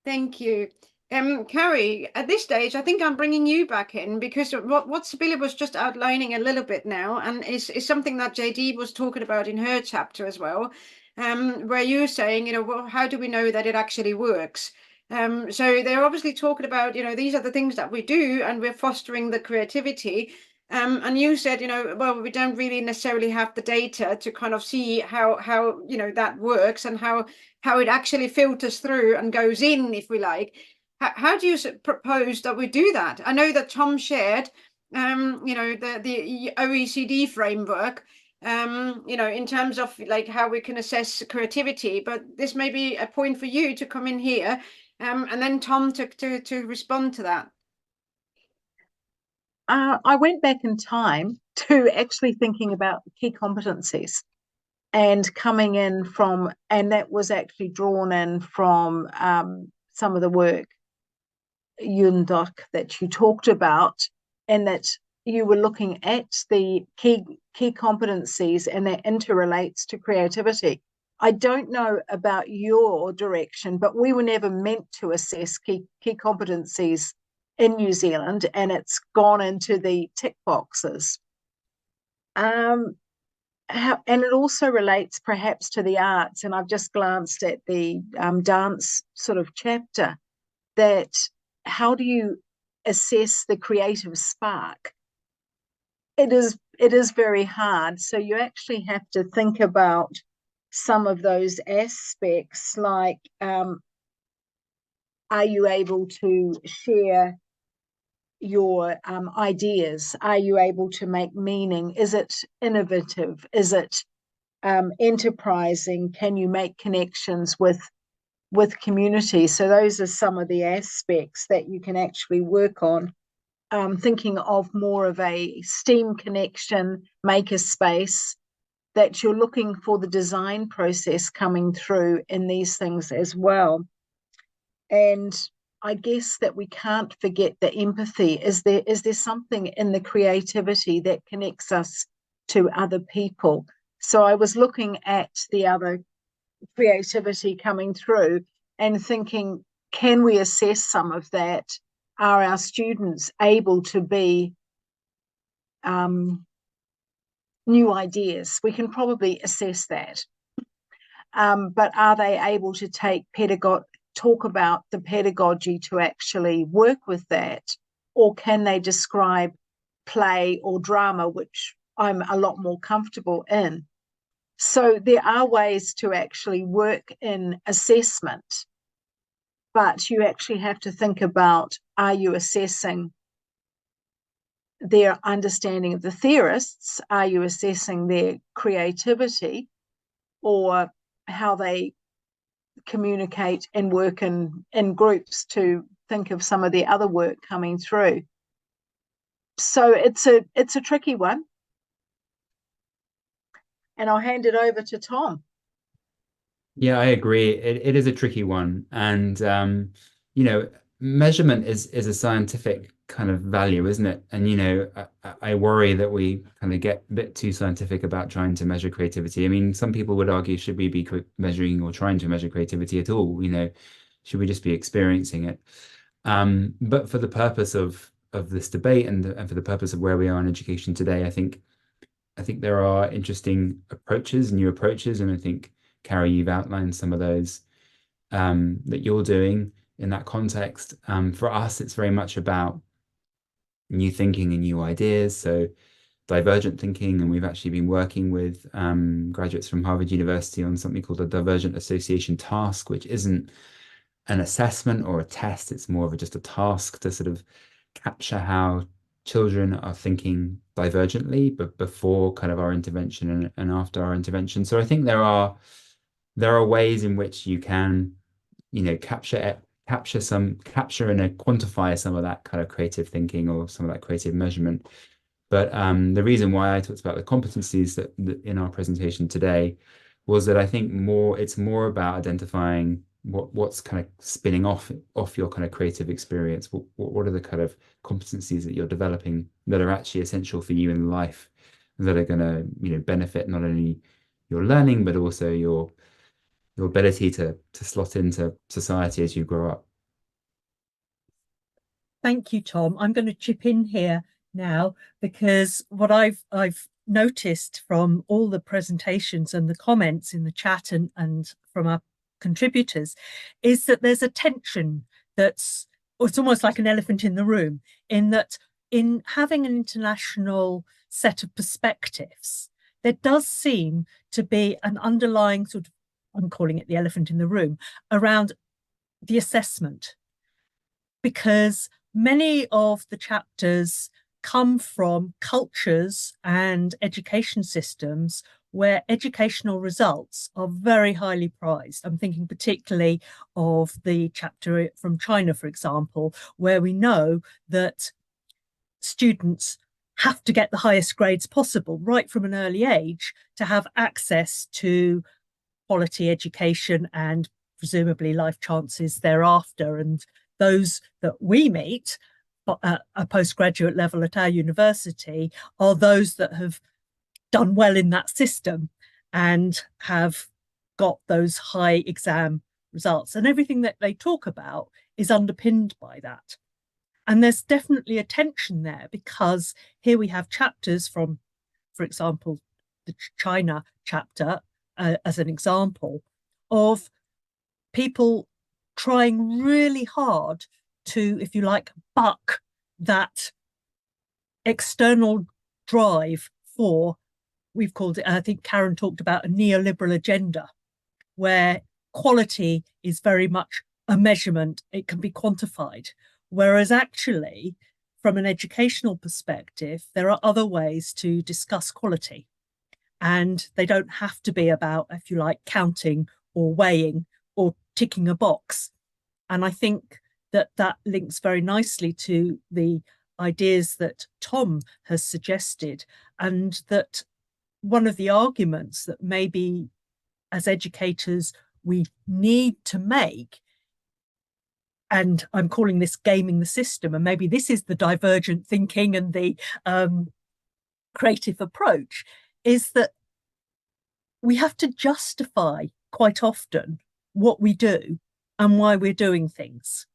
Thank you. Carrie, at this stage, I think I'm bringing you back in, because what Sibylle was just outlining a little bit now, and is something that JD was talking about in her chapter as well, where you're saying, well, how do we know that it actually works? So they're obviously talking about, these are the things that we do, and we're fostering the creativity. And you said, well, we don't really necessarily have the data to kind of see how that works, and how it actually filters through and goes in, if we like. How do you propose that we do that? I know that Tom shared, the OECD framework, in terms of like how we can assess creativity, but this may be a point for you to come in here, and then Tom to respond to that. I went back in time to actually thinking about key competencies. and coming in from, and that was actually drawn in from some of the work, Yundok, that you talked about, and that you were looking at the key competencies, and that interrelates to creativity. I don't know about your direction, but we were never meant to assess key competencies in New Zealand, and it's gone into the tick boxes. And it also relates perhaps to the arts, and I've just glanced at the dance sort of chapter, that how do you assess the creative spark? It is very hard. So you actually have to think about some of those aspects, like are you able to share your ideas? Are you able to make meaning? Is it innovative? Is it enterprising? Can you make connections with community? So those are some of the aspects that you can actually work on. Thinking of more of a STEAM connection, maker space, that you're looking for the design process coming through in these things as well. And I guess that we can't forget the empathy. Is there something in the creativity that connects us to other people? So I was looking at the other creativity coming through and thinking, can we assess some of that? Are our students able to be new ideas? We can probably assess that. But are they able to talk about the pedagogy to actually work with that? Or can they describe play or drama, which I'm a lot more comfortable in? So there are ways to actually work in assessment, but you actually have to think about, are you assessing their understanding of the theorists? Are you assessing their creativity, or how they communicate and work in groups to think of some of the other work coming through? So it's a tricky one. And I'll hand it over to Tom. Yeah, I agree. It is a tricky one. And, you know, measurement is a scientific kind of value, isn't it? And, you know, I worry that we kind of get a bit too scientific about trying to measure creativity. I mean, some people would argue, should we be measuring or trying to measure creativity at all? You know, should we just be experiencing it? But for the purpose of this debate and for the purpose of where we are in education today, I think there are interesting approaches, new approaches, and I think, Carrie, you've outlined some of those that you're doing in that context. For us, it's very much about new thinking and new ideas, so divergent thinking, and we've actually been working with graduates from Harvard University on something called a divergent association task, which isn't an assessment or a test, it's more of just a task to sort of capture how children are thinking divergently, but before kind of our intervention and after our intervention. So I think there are ways in which you can, you know, capture and quantify some of that kind of creative thinking or some of that creative measurement. But the reason why I talked about the competencies that in our presentation today was that I think it's more about identifying what's kind of spinning off your kind of creative experience. What are the kind of competencies that you're developing that are actually essential for you in life, that are going to, you know, benefit not only your learning but also your ability to slot into society as you grow up. Thank you, Tom. I'm going to chip in here now, because what I've noticed from all the presentations and the comments in the chat and from our contributors is that there's a tension it's almost like an elephant in the room, in that in having an international set of perspectives, there does seem to be an underlying sort of, I'm calling it the elephant in the room, around the assessment, because many of the chapters come from cultures and education systems where educational results are very highly prized. I'm thinking particularly of the chapter from China, for example, where we know that students have to get the highest grades possible right from an early age to have access to quality education and presumably life chances thereafter. And those that we meet at a postgraduate level at our university are those that have done well in that system and have got those high exam results. And everything that they talk about is underpinned by that. And there's definitely a tension there, because here we have chapters from, for example, the China chapter, as an example, of people trying really hard to, if you like, buck that external drive for, we've called it, I think Karen talked about, a neoliberal agenda, where quality is very much a measurement, it can be quantified. Whereas actually, from an educational perspective, there are other ways to discuss quality. And they don't have to be about, if you like, counting or weighing or ticking a box. And I think that that links very nicely to the ideas that Tom has suggested, and that one of the arguments that maybe as educators we need to make, and I'm calling this gaming the system, and maybe this is the divergent thinking and the creative approach, is that we have to justify quite often what we do and why we're doing things.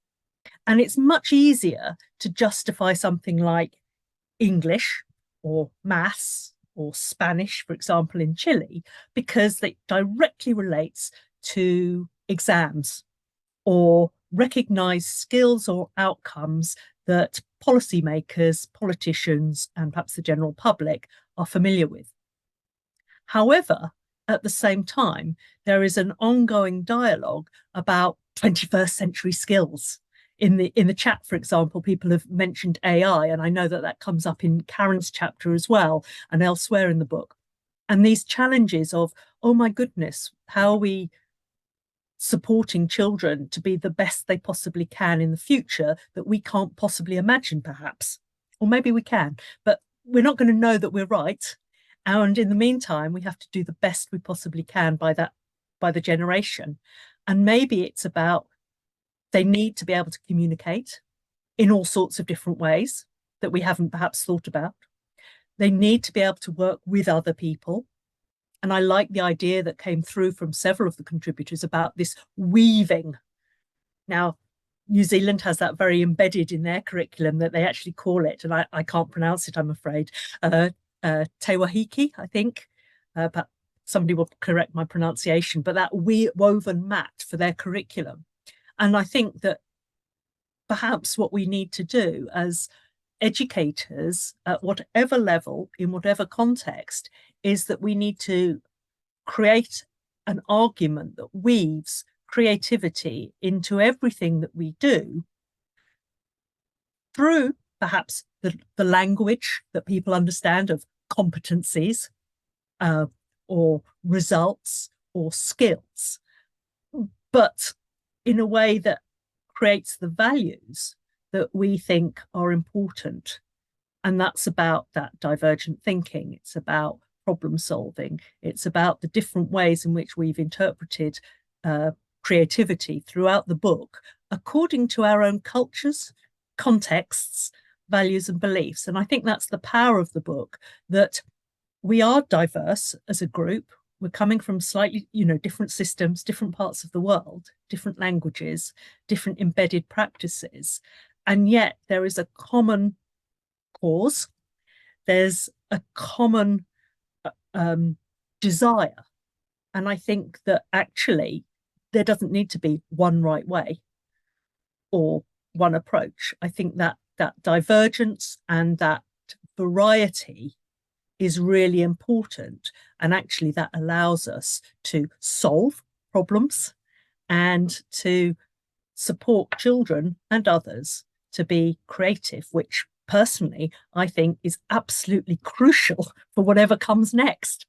And it's much easier to justify something like English or maths or Spanish, for example, in Chile, because it directly relates to exams or recognized skills or outcomes that policymakers, politicians, and perhaps the general public are familiar with. However, at the same time, there is an ongoing dialogue about 21st century skills. In the chat, for example, people have mentioned AI, and I know that that comes up in Karen's chapter as well and elsewhere in the book. And these challenges of, oh my goodness, how are we supporting children to be the best they possibly can in the future that we can't possibly imagine, perhaps? Or maybe we can, but we're not going to know that we're right. And in the meantime, we have to do the best we possibly can by the generation. And maybe it's about, they need to be able to communicate in all sorts of different ways that we haven't perhaps thought about. They need to be able to work with other people. And I like the idea that came through from several of the contributors about this weaving. Now, New Zealand has that very embedded in their curriculum, that they actually call it, and I can't pronounce it, I'm afraid, Te Wahiki, I think, but somebody will correct my pronunciation, but that woven mat for their curriculum. And I think that perhaps what we need to do as educators at whatever level, in whatever context, is that we need to create an argument that weaves creativity into everything that we do through perhaps the language that people understand of competencies or results or skills, but in a way that creates the values that we think are important. And that's about that divergent thinking. It's about problem solving. It's about the different ways in which we've interpreted creativity throughout the book according to our own cultures, contexts, values and beliefs. And I think that's the power of the book, that we are diverse as a group. We're coming from slightly, different systems, different parts of the world, different languages, different embedded practices. And yet there is a common cause. There's a common desire. And I think that actually there doesn't need to be one right way or one approach. I think that divergence and that variety is really important. And actually that allows us to solve problems and to support children and others to be creative, which personally I think is absolutely crucial for whatever comes next.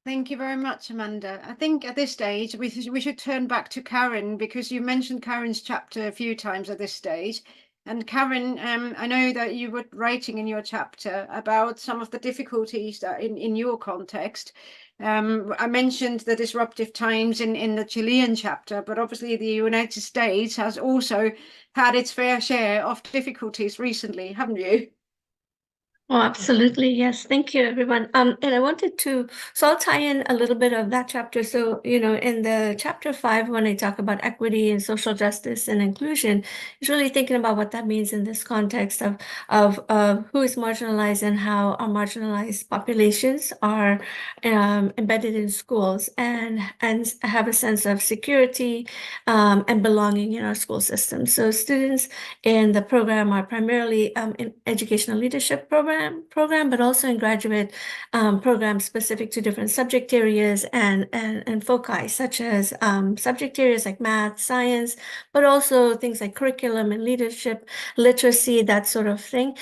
Thank you very much, Amanda. I think at this stage we should turn back to Karen, because you mentioned Karen's chapter a few times at this stage. And Karen, I know that you were writing in your chapter about some of the difficulties that in your context. I mentioned the disruptive times in the Chilean chapter, but obviously the United States has also had its fair share of difficulties recently, haven't you? Oh, absolutely. Yes. Thank you, everyone. And I wanted to, so I'll tie in a little bit of that chapter. So, you know, in the chapter 5, when I talk about equity and social justice and inclusion, it's really thinking about what that means in this context of who is marginalized and how our marginalized populations are embedded in schools and have a sense of security and belonging in our school system. So students in the program are primarily in educational leadership program, but also in graduate programs specific to different subject areas and foci, such as subject areas like math, science, but also things like curriculum and leadership, literacy, that sort of thing,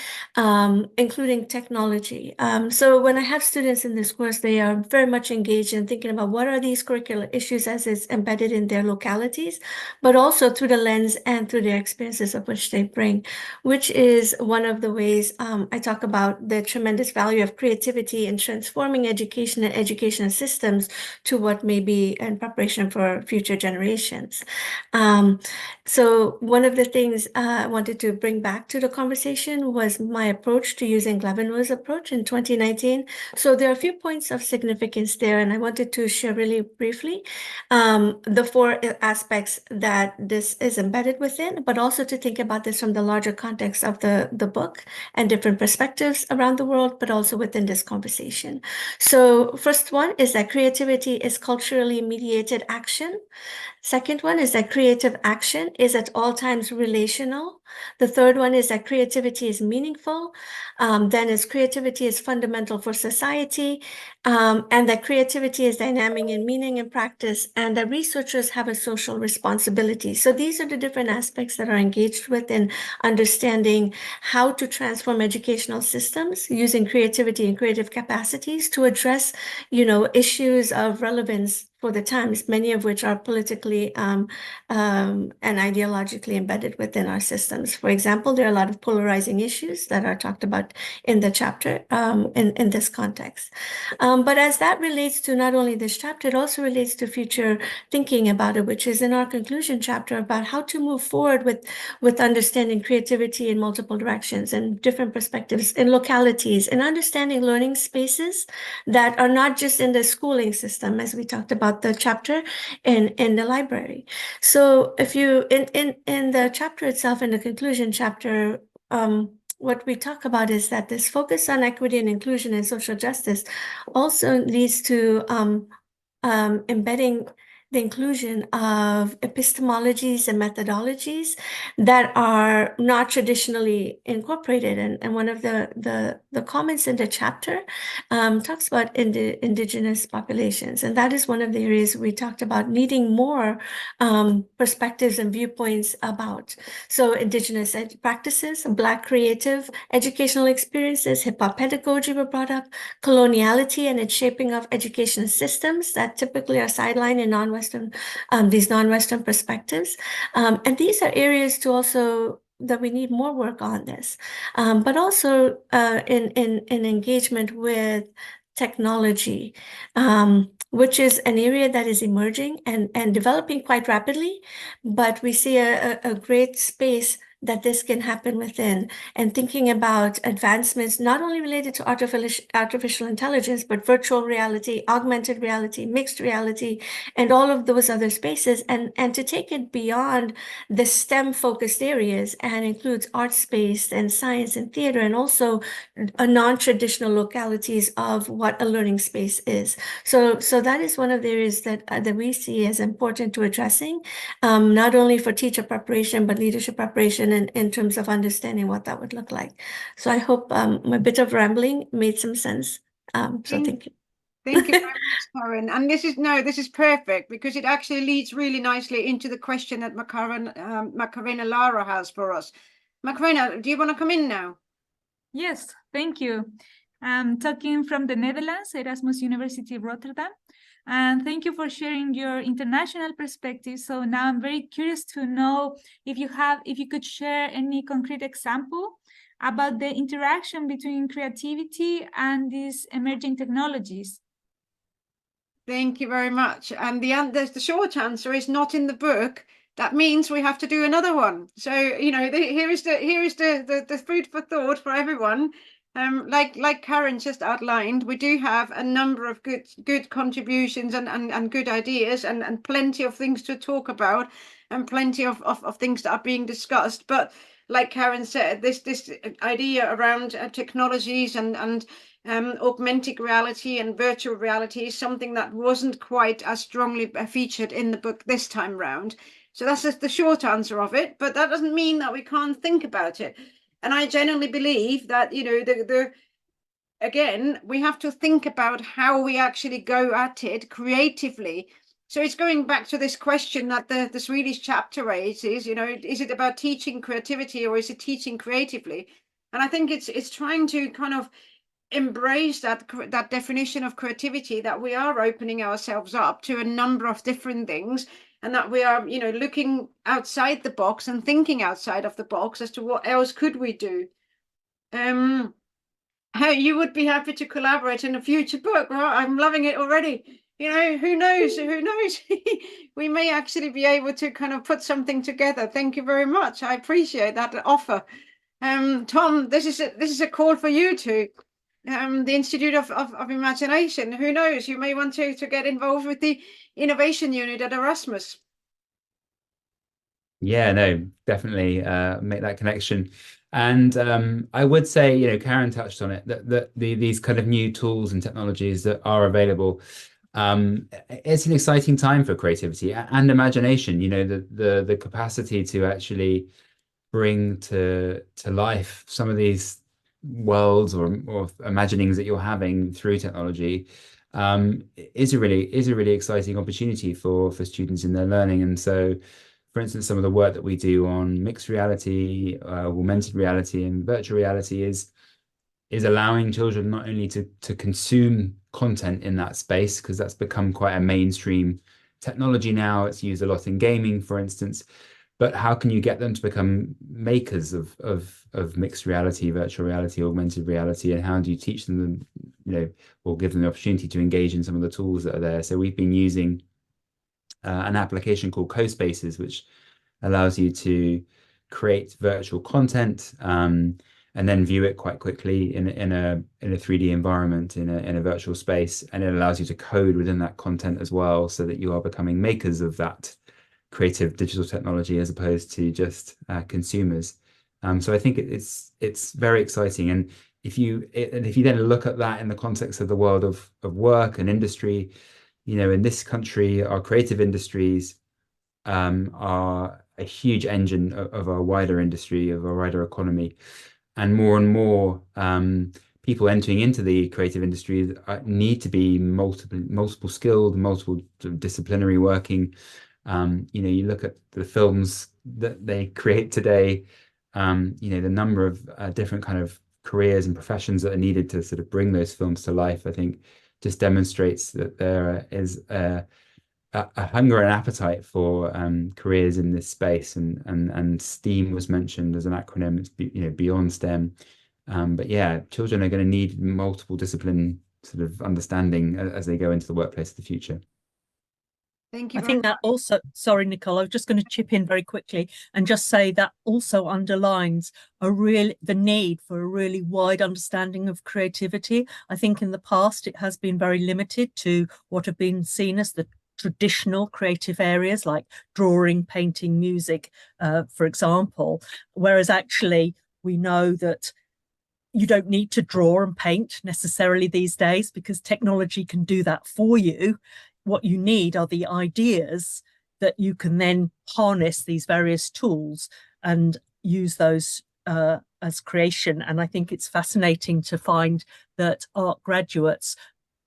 including technology. So when I have students in this course, they are very much engaged in thinking about what are these curricular issues as it's embedded in their localities, but also through the lens and through their experiences of which they bring, which is one of the ways I talk about the tremendous value of creativity in transforming education and educational systems to what may be in preparation for future generations. So one of the things I wanted to bring back to the conversation was my approach to using Leavenworth's approach in 2019. So there are a few points of significance there, and I wanted to share really briefly the 4 aspects that this is embedded within, but also to think about this from the larger context of the book and different perspectives around the world, but also within this conversation. So first one is that creativity is culturally mediated action. Second one is that creative action is at all times relational. The third one is that creativity is meaningful. Then is creativity is fundamental for society, and that creativity is dynamic in meaning and practice, and that researchers have a social responsibility. So these are the different aspects that are engaged with in understanding how to transform educational systems using creativity and creative capacities to address, you know, issues of relevance for the times, many of which are politically and ideologically embedded within our systems. For example, there are a lot of polarizing issues that are talked about in the chapter in this context. But as that relates to not only this chapter, it also relates to future thinking about it, which is in our conclusion chapter about how to move forward with understanding creativity in multiple directions and different perspectives in localities and understanding learning spaces that are not just in the schooling system, as we talked about the chapter in the library. So if you in the chapter itself, in the conclusion chapter, what we talk about is that this focus on equity and inclusion and social justice also leads to embedding the inclusion of epistemologies and methodologies that are not traditionally incorporated. And one of the comments in the chapter talks about indigenous populations. And that is one of the areas we talked about needing more perspectives and viewpoints about. So indigenous practices, Black creative educational experiences, hip-hop pedagogy were brought up, coloniality and its shaping of education systems that typically are sidelined in these non-Western perspectives. And these are areas to also that we need more work on this, but also in engagement with technology, which is an area that is emerging and developing quite rapidly, but we see a great space that this can happen within, and thinking about advancements not only related to artificial intelligence, but virtual reality, augmented reality, mixed reality, and all of those other spaces, and to take it beyond the STEM-focused areas and includes art space and science and theater, and also non-traditional localities of what a learning space is. So that is one of the areas that we see as important to addressing, not only for teacher preparation, but leadership preparation in terms of understanding what that would look like. So I hope my bit of rambling made some sense. So thank you. Thank you very much, Karen. And this is perfect because it actually leads really nicely into the question that Macarena Lara has for us. Macarena, do you want to come in now? Yes, thank you. I'm talking from the Netherlands, Erasmus University Rotterdam. And thank you for sharing your international perspective. So now I'm very curious to know if you could share any concrete example about the interaction between creativity and these emerging technologies. Thank you very much. And the short answer is not in the book. That means we have to do another one. So, you know, here is the food for thought for everyone. Like Karen just outlined, we do have a number of good contributions and good ideas and plenty of things to talk about and plenty of things that are being discussed. But like Karen said, this idea around technologies and augmented reality and virtual reality is something that wasn't quite as strongly featured in the book this time round. So that's just the short answer of it, but that doesn't mean that we can't think about it. And I genuinely believe that, you know, again, we have to think about how we actually go at it creatively. So it's going back to this question that the Swedish chapter raises, you know, is it about teaching creativity or is it teaching creatively? And I think it's trying to kind of embrace that definition of creativity, that we are opening ourselves up to a number of different things, and that we are, you know, looking outside the box and thinking outside of the box as to what else could we do. How you would be happy to collaborate in a future book, right? I'm loving it already. You know, who knows? We may actually be able to kind of put something together. Thank you very much. I appreciate that offer. Tom, this is a call for you too. The Institute of Imagination. Who knows? You may want to get involved with the innovation unit at Erasmus. Yeah, no, definitely make that connection. And I would say, you know, Karen touched on it, that these kind of new tools and technologies that are available, it's an exciting time for creativity and imagination. You know, the capacity to actually bring to life some of these worlds or imaginings that you're having through technology is a really exciting opportunity for students in their learning. And so, for instance, some of the work that we do on mixed reality, augmented reality, and virtual reality is allowing children not only to consume content in that space, because that's become quite a mainstream technology now. It's used a lot in gaming, for instance. But how can you get them to become makers of mixed reality, virtual reality, augmented reality, and how do you teach them, you know, or give them the opportunity to engage in some of the tools that are there? So we've been using an application called CoSpaces, which allows you to create virtual content and then view it quite quickly in a 3D environment, in a virtual space, and it allows you to code within that content as well, so that you are becoming makers of that creative digital technology as opposed to just consumers. So I think it's very exciting. And if you then look at that in the context of the world of work and industry, you know, in this country, our creative industries are a huge engine of our wider industry, of our wider economy. And more people entering into the creative industry need to be multiple skilled, multiple disciplinary working. You know, you look at the films that they create today, you know, the number of different kind of careers and professions that are needed to sort of bring those films to life, I think just demonstrates that there is a hunger and appetite for careers in this space, and STEAM was mentioned as an acronym. It's you know, beyond STEM, but yeah, children are going to need multiple discipline sort of understanding as they go into the workplace of the future. Thank you. I think that also, sorry, Nicole, I was just going to chip in very quickly and just say that also underlines the need for a really wide understanding of creativity. I think in the past it has been very limited to what have been seen as the traditional creative areas like drawing, painting, music, for example, whereas actually we know that you don't need to draw and paint necessarily these days because technology can do that for you. What you need are the ideas that you can then harness these various tools and use those as creation. And I think it's fascinating to find that art graduates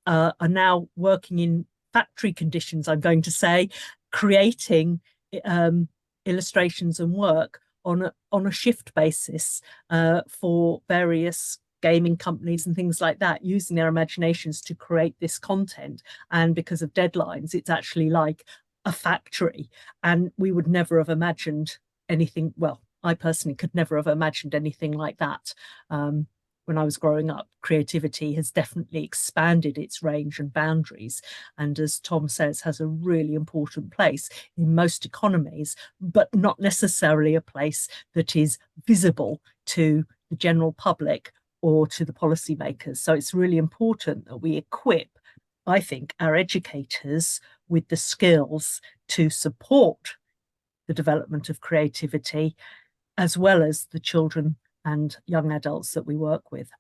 are now working in factory conditions, I'm going to say, creating illustrations and work on a shift basis for various gaming companies and things like that using their imaginations to create this content. And because of deadlines, it's actually like a factory. And we would never have imagined anything. Well, I personally could never have imagined anything like that. When I was growing up, creativity has definitely expanded its range and boundaries. And as Tom says, has a really important place in most economies, but not necessarily a place that is visible to the general public or to the policymakers. So it's really important that we equip, I think, our educators with the skills to support the development of creativity, as well as the children and young adults that we work with.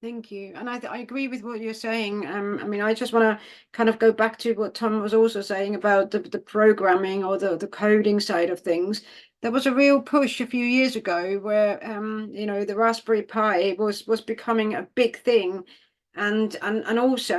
Thank you. And I agree with what you're saying. I mean, I just want to kind of go back to what Tom was also saying about the programming or the coding side of things. There was a real push a few years ago where, you know, the Raspberry Pi was becoming a big thing. And also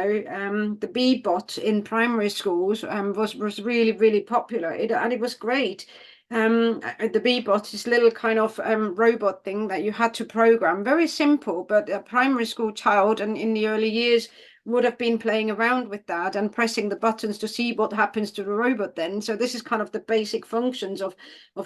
the Bee-Bot in primary schools was really, really popular. And it was great. The Bee-Bot is a little kind of robot thing that you had to program. Very simple, but a primary school child and in the early years would have been playing around with that and pressing the buttons to see what happens to the robot then. So this is kind of the basic functions of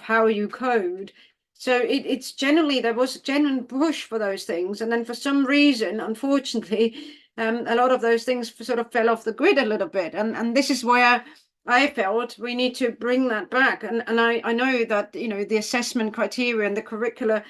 how you code. So it's generally, there was a genuine push for those things. And then for some reason, unfortunately, a lot of those things sort of fell off the grid a little bit. And this is where I felt we need to bring that back. And I know that, you know, the assessment criteria and the curricular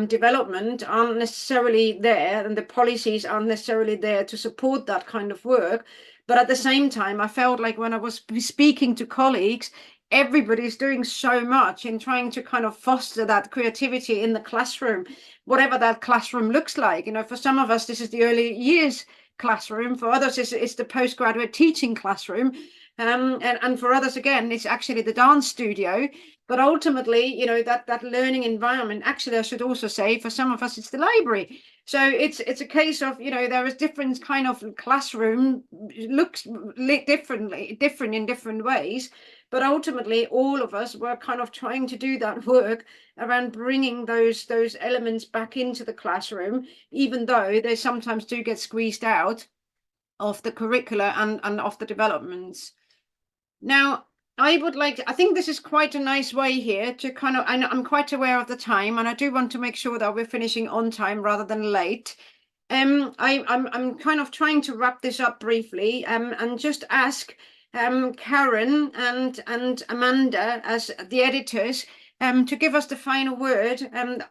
development aren't necessarily there, and the policies aren't necessarily there to support that kind of work. But at the same time, I felt like when I was speaking to colleagues, everybody's doing so much in trying to kind of foster that creativity in the classroom, whatever that classroom looks like. You know, for some of us, this is the early years classroom. For others, it's the postgraduate teaching classroom. And for others, again, it's actually the dance studio. But ultimately, you know, that learning environment, actually, I should also say, for some of us, it's the library. So it's a case of, you know, there is different kind of classroom, looks different in different ways. But ultimately, all of us were kind of trying to do that work around bringing those elements back into the classroom, even though they sometimes do get squeezed out of the curricula and of the developments. Now, I think this is quite a nice way here to kind of, I'm quite aware of the time, and I do want to make sure that we're finishing on time rather than late. I'm kind of trying to wrap this up briefly and just ask Karen and Amanda as the editors to give us the final word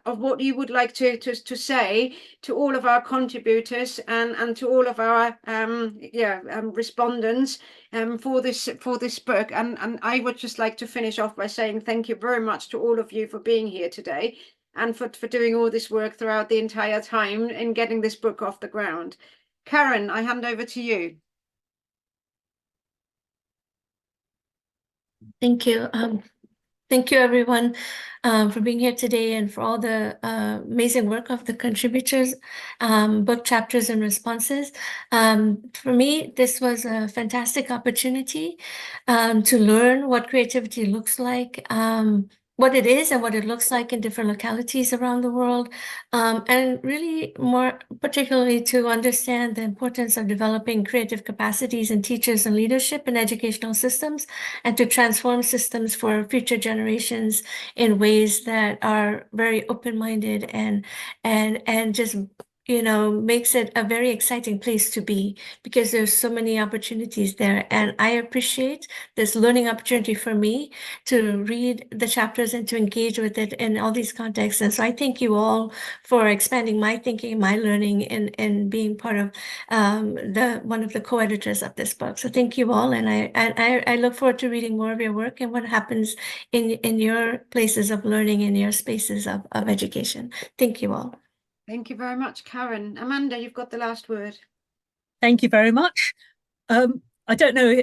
of what you would like to say to all of our contributors and to all of our respondents for this book. And I would just like to finish off by saying thank you very much to all of you for being here today and for doing all this work throughout the entire time in getting this book off the ground. Karen, I hand over to you. Thank you. Thank you, everyone, for being here today and for all the amazing work of the contributors, book chapters and responses. For me, this was a fantastic opportunity to learn what creativity looks like, what it is and what it looks like in different localities around the world, and really more particularly to understand the importance of developing creative capacities in teachers and leadership in educational systems, and to transform systems for future generations in ways that are very open-minded and just, you know, makes it a very exciting place to be, because there's so many opportunities there. And I appreciate this learning opportunity for me to read the chapters and to engage with it in all these contexts. And so I thank you all for expanding my thinking, my learning, and being part of one of the co-editors of this book. So thank you all. And I look forward to reading more of your work and what happens in your places of learning, in your spaces of education. Thank you all. Thank you very much, Karen. Amanda, you've got the last word. Thank you very much. I don't know,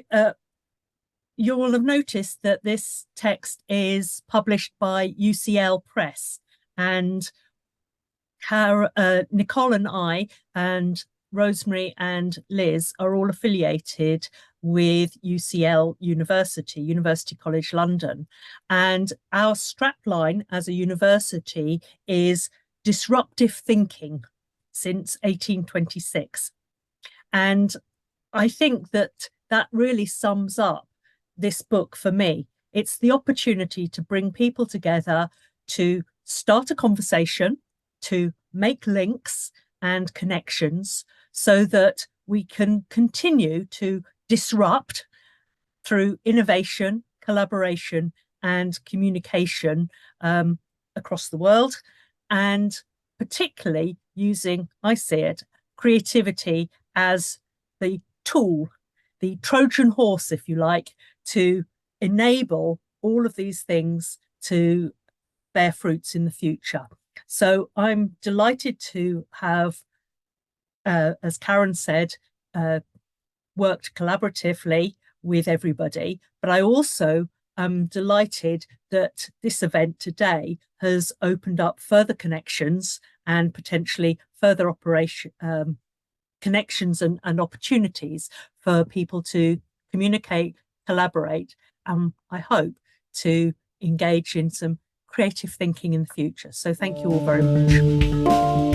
you will have noticed that this text is published by UCL Press, and Nicole and I and Rosemary and Liz are all affiliated with UCL University College London. And our strapline as a university is disruptive thinking. since 1826. And I think that that really sums up this book for me. It's the opportunity to bring people together, to start a conversation, to make links and connections so that we can continue to disrupt through innovation, collaboration, and communication across the world, and particularly using, I see it, creativity as the tool, the Trojan horse, if you like, to enable all of these things to bear fruits in the future. So I'm delighted to have, as Karen said, worked collaboratively with everybody, but I also am delighted that this event today has opened up further connections and potentially further connections and opportunities for people to communicate, collaborate, and I hope to engage in some creative thinking in the future. So thank you all very much.